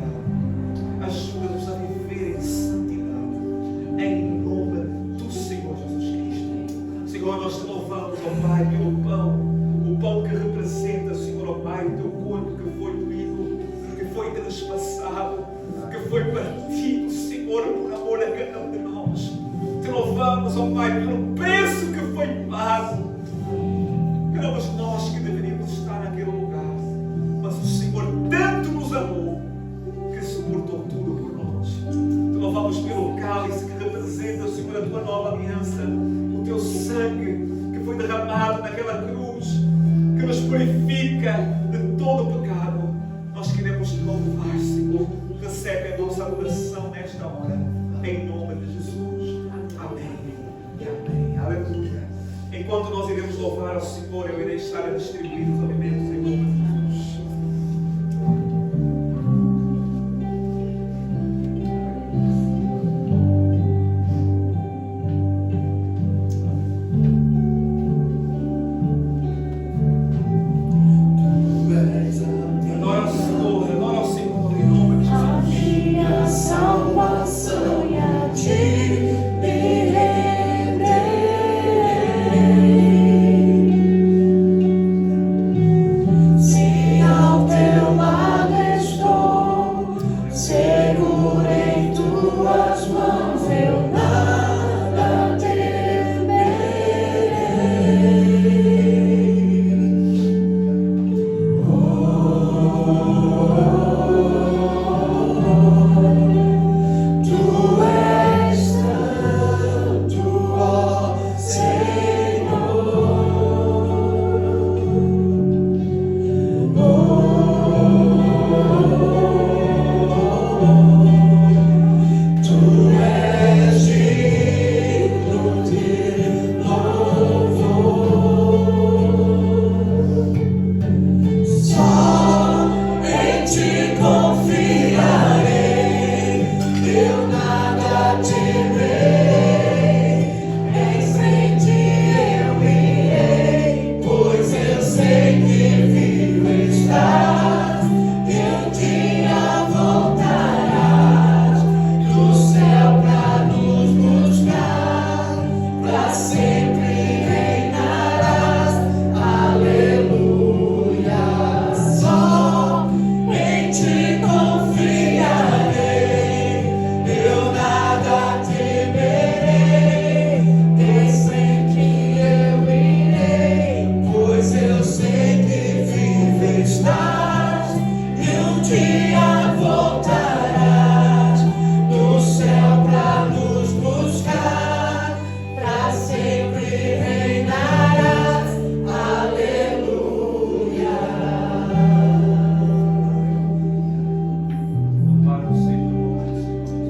Ajuda-nos a viver em santidade. Em nome do Senhor Jesus Cristo. Senhor, nós te louvamos, ó Pai, pelo pão. O pão que representa, Senhor, ó Pai, o teu corpo que foi doído, que foi transpassado, que foi partido, Senhor, por amor a cada um de nós. Te louvamos, ó Pai, pelo preço que foi pago. Queremos clamamos pelo cálice que representa, Senhor, a tua nova aliança, o teu sangue que foi derramado naquela cruz, que nos purifica de todo o pecado. Nós queremos te louvar, Senhor. Recebe a nossa adoração nesta hora, em nome de Jesus. Amém e amém. Aleluia. Enquanto nós iremos louvar ao Senhor, eu irei estar a distribuir os alimentos em nome de Jesus. Adora ao Senhor em nome de Jesus. Minha salvação e a ti me renderei. Se ao teu lado estou, seguro em tuas mãos, eu nada temerei. Tu és santo, ó Senhor. Tu és digno de louvor. Só em ti confiarei, eu nada temerei. Em frente eu irei, pois eu sei que vivo estás. E um dia voltarás do céu pra nos buscar, pra sempre reinarás. Aleluia. Só em ti confiarei, eu nada temerei. Em frente eu irei, pois eu sei que vivo estás. E um dia voltarás do céu pra nos buscar, pra sempre reinarás. Aleluia. Louvado seja o nome do Senhor.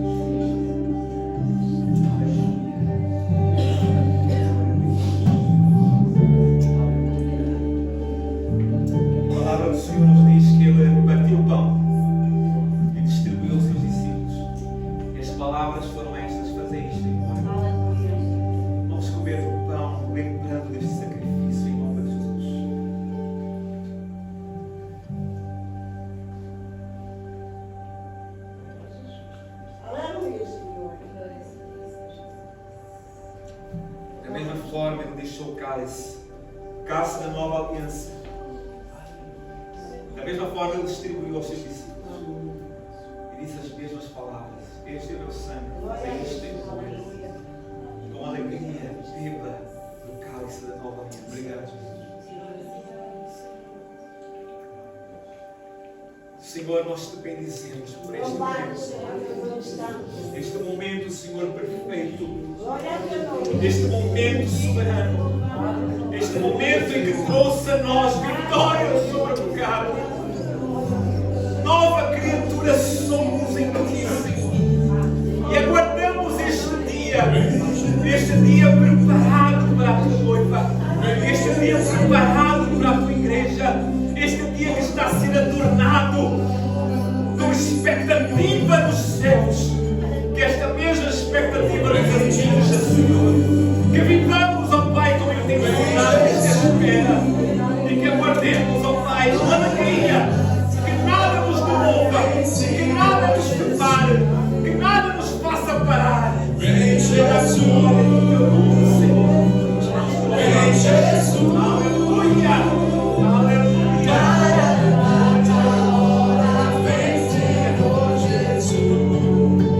A palavra do Senhor nos diz que Ele partiu o pão e distribuiu aos seus discípulos. As palavras foram estas: fazer isto em memória. Vamos comer o pão, lembrando deste sacrifício em nome de Jesus. Aleluia, Senhor. Da mesma forma, Ele deixou o cálice da nova aliança. Da mesma forma, Ele distribuiu aos seus discípulos e disse as mesmas palavras: este é o meu sangue, é isto em memória. Com alegria, beba do cálice da nova aliança. Obrigado, Jesus. Senhor, nós te bendizemos por este Louvado momento. seja Deus onde estamos. Este momento, Senhor, perfeito. Glória a teu nome. Este momento soberano. Este momento em que trouxe a nós vitória sobre o pecado. Nova criatura somos em ti, Senhor. E aguardamos este dia preparado para a tua noiva, este dia preparado para a tua igreja, este dia que está a ser adornado com expectativa nos céus. Que esta mesma expectativa nos atinja, Senhor. Que vivamos, ó Pai, com intensidade esta espera. E que aguardemos, ó Pai, com alegria. Que nada nos demova, que nada nos prepare, que nada nos faça parar. Vem, Jesus, no teu nome, Senhor. Vem, Jesus, aleluia, aleluia. Vem, Senhor Jesus.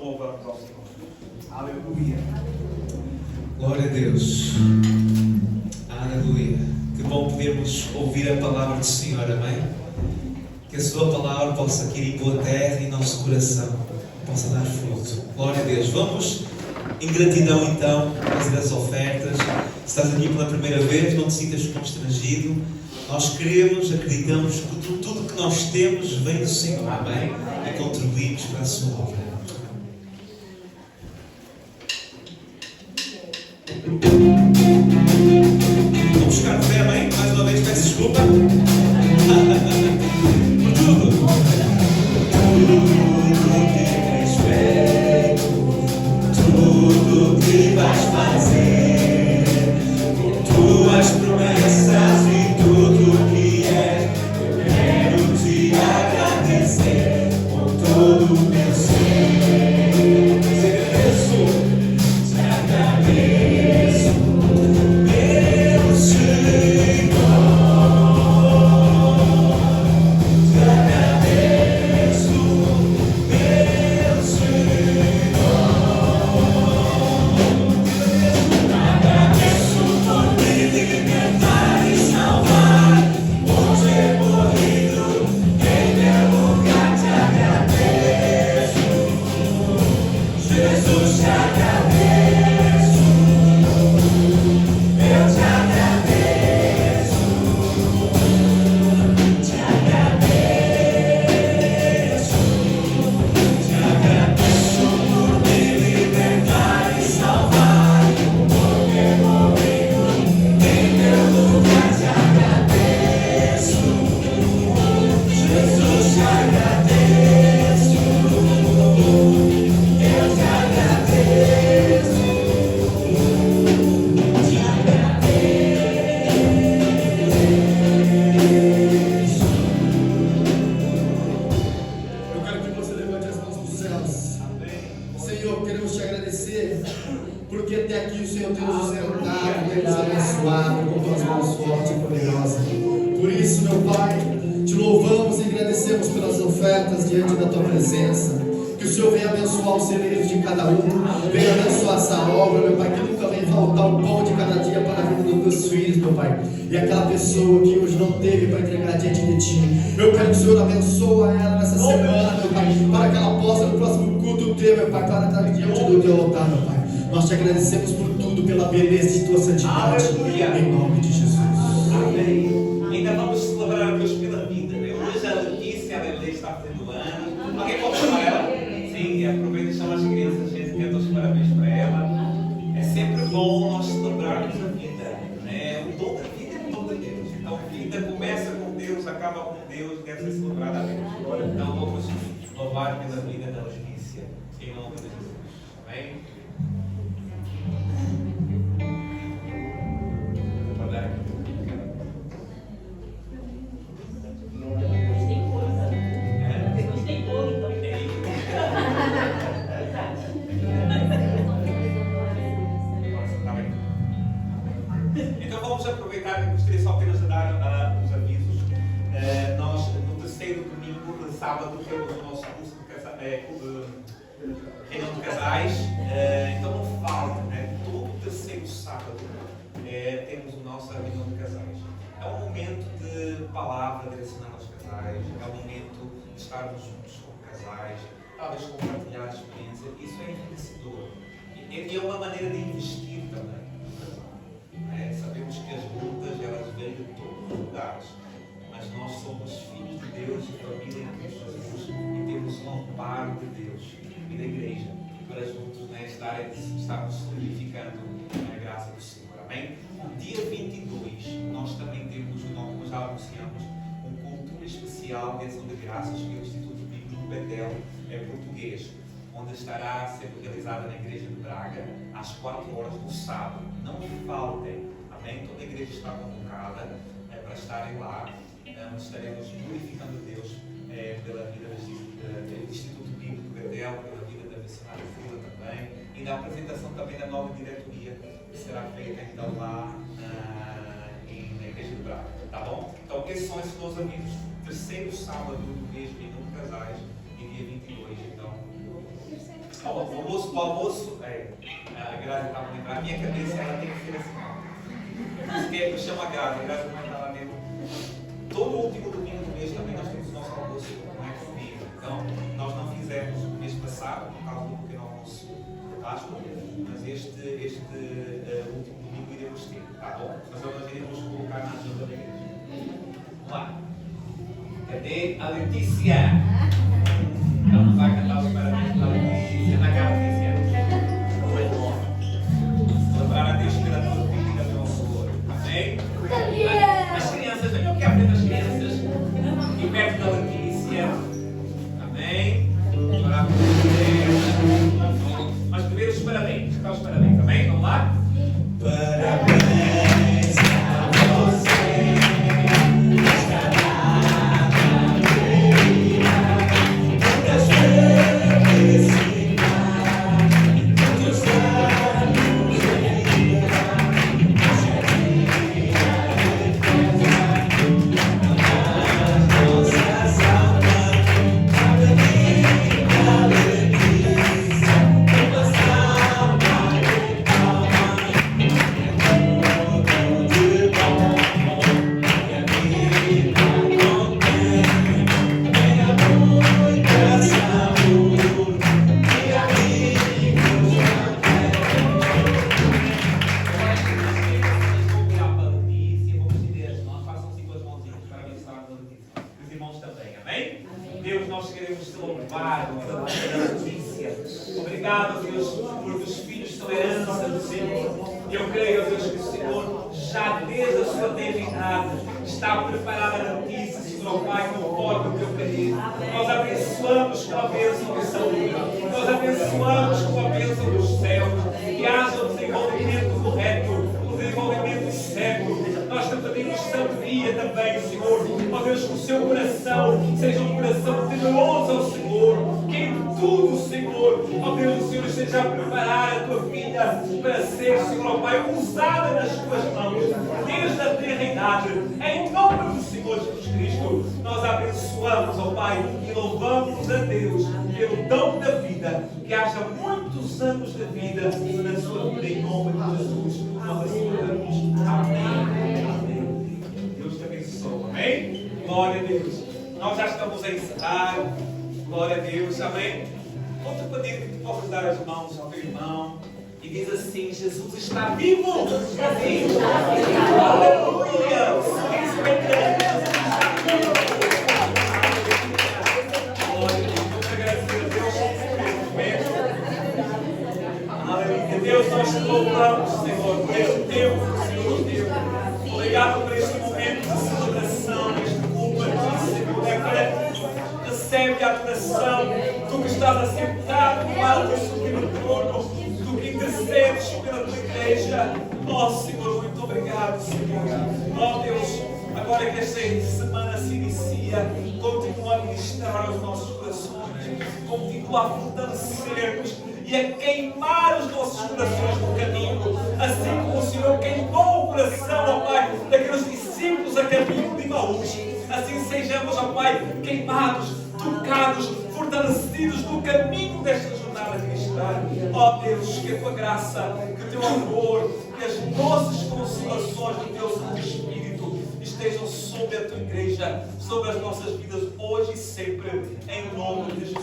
louvamos ao Senhor. Aleluia. Glória a Deus. Aleluia. Que bom podermos ouvir a palavra do Senhor, amém? Que a sua palavra possa adquirir boa terra e nosso coração possa dar fruto. Glória a Deus. Vamos em gratidão então fazer as ofertas. Se estás aqui pela primeira vez, não te sintas constrangido. Nós queremos, acreditamos que tudo que nós temos vem do Senhor, amém? E contribuímos para a sua obra. Vamos buscar o pé, amém? Mais uma vez peço desculpa. Por tudo. Tudo que tens feito, tudo que vais fazer, por tuas promessas e tudo que és, eu quero te agradecer com todo o meu ser. Te agradeço, meu Senhor. Te agradeço, meu Senhor. Agradeço por me libertar e salvar, por ter morrido em meu lugar. Te agradeço, Jesus, te agradeço, eu te agradeço, te agradeço por me libertar e salvar, por ter morrido em meu lugar. Te agradeço, Jesus, te agradeço, eu te agradeço, te agradeço. Eu quero que você levante as mãos para os céus. Senhor, queremos te agradecer, porque até aqui o Senhor tem nos sustentado, tem nos abençoado com tuas mãos fortes e poderosas. Por isso, meu Pai, te louvamos e agradecemos pelas ofertas diante da tua presença. Que o Senhor venha abençoar os celeiros de cada um, venha abençoar essa obra, meu Pai, que nunca venha faltar o pão de cada dia para a vida dos teus filhos, meu Pai. E aquela pessoa que hoje não teve para entregar diante de ti, eu quero que o Senhor abençoe ela nessa semana, meu Pai, para que ela possa no próximo culto ter, meu Pai, para estar diante do teu altar, meu Pai. Nós te agradecemos por tudo, pela beleza de tua santidade, Aleluia. em nome de Jesus. Amém. Ainda vamos celebrar a Deus pela vida, né? Hoje a Letícia, a Lele está fazendo ano. Alguém pode chamar ela? Sim, aproveita e chama as crianças, gente, que os parabéns para ela. É sempre bom nós celebrarmos a vida, né? O dom da vida é o dom de Deus. Então, a vida começa com Deus, acaba com Deus, deve ser celebrada a Deus. Então, vamos louvar pela vida da Letícia, em nome de Jesus. Amém? Então vamos aproveitar, gostaria só apenas de dar os avisos. Nós, no terceiro domingo de sábado, temos o nosso curso de reunião de casais. Então não falte, né? Todo terceiro sábado temos a nossa reunião de casais. É um momento de palavra direcionada aos casais, é um momento de estarmos juntos como casais, talvez compartilhar a experiência. Isso é enriquecedor. E é uma maneira de investir também. Sabemos que as lutas elas vêm de todos os lugares, mas nós somos filhos de Deus e família em Cristo Jesus e temos um amparo de Deus e da igreja para juntos, né, estarmos solidificando a graça do Senhor. Amém? Dia 22 nós também temos, como já anunciamos, um culto especial de ação de graças que é o Instituto Bíblico Betel português, onde estará sendo realizada na igreja de Braga às 4 horas do sábado. Não faltem, amém? Toda a igreja está convocada para estarem lá, onde estaremos glorificando Deus pela vida do Instituto Bíblico Betel, pela vida da missionária Fila também, e da apresentação também da nova diretoria que será feita então lá na igreja de Braga, tá bom? Então esses são esses 12 avisos. Terceiro sábado do mês, Reunião de Casais, e dia 22, então. O almoço, a Graça estava a lembrar, a minha cabeça ela tem que ser assim. Por isso que eu chamo a Graça não está lá dentro. Todo o último domingo do mês também nós temos o nosso almoço, não é comigo. Então, nós não fizemos o mês passado, por causa do pequeno almoço de Páscoa, mas este último domingo iremos ter, tá bom? Mas nós iremos colocar na agenda da igreja. Vamos lá. Cadê a Letícia? Ela não vai cantar os parabéns para a Letícia na cara, Letícia. Foi bom. Lembrar a Deus pela tua vida, meu amor. Amém? As crianças, venham aqui à frente das crianças. E perto da Letícia. Amém? Orar por Deus. Mas primeiro os parabéns. Cantar os parabéns, amém? Vamos lá? Parabéns a você. Deus, nós queremos te louvar pela notícia. Obrigado, Deus, porque os filhos são herança do Senhor. E eu creio, Deus, que o Senhor, já desde a sua eternidade, está a preparar a notícia, Senhor Pai, conforme o teu querido. Nós abençoamos com a bênção de saúde. Nós abençoamos com a bênção dos céus. Que haja um desenvolvimento correto, um desenvolvimento certo. Nós te pedimos sabedoria também, Senhor. Ó Deus, que o seu coração seja um coração temeroso ao Senhor. Que em tudo, Senhor, ó Deus, o Senhor esteja a preparar a tua filha para ser, Senhor, ó Pai, usada nas tuas mãos, desde a eternidade. Em nome do Senhor Jesus Cristo, nós abençoamos, ó Pai, e louvamos a Deus pelo dom da vida. Que haja muitos anos de vida na sua vida, em nome de Jesus. Nós assim oramos. Amém. Amém. Deus te abençoe. Amém? Glória a Deus. Nós já estamos a encerrar. Glória a Deus. Amém? Vou-te pedir que tu possas dar as mãos ao teu irmão e diz assim: Jesus está vivo. Assim. Aleluia. Deus, nós te louvamos, Senhor, por este tempo que o Senhor nos deu. Obrigado por este momento de celebração, este culto aqui, Senhor. Recebe a adoração, tu que estás assentado no alto e sublime trono, tu que intercedes pela tua igreja. Ó Senhor, muito obrigado, Senhor. Ó Deus, agora que esta semana se inicia, continua a ministrar aos nossos corações, continua a fortalecer-nos e a queimar os nossos corações no caminho, assim como o Senhor queimou o coração, ó Pai, daqueles discípulos a caminho de Emaús. Assim sejamos, ó Pai, queimados, tocados, fortalecidos no caminho desta jornada cristã. Ó Deus, que a tua graça, que o teu amor, que as doces consolações do teu Santo Espírito estejam sobre a tua igreja, sobre as nossas vidas, hoje e sempre, em nome de Jesus.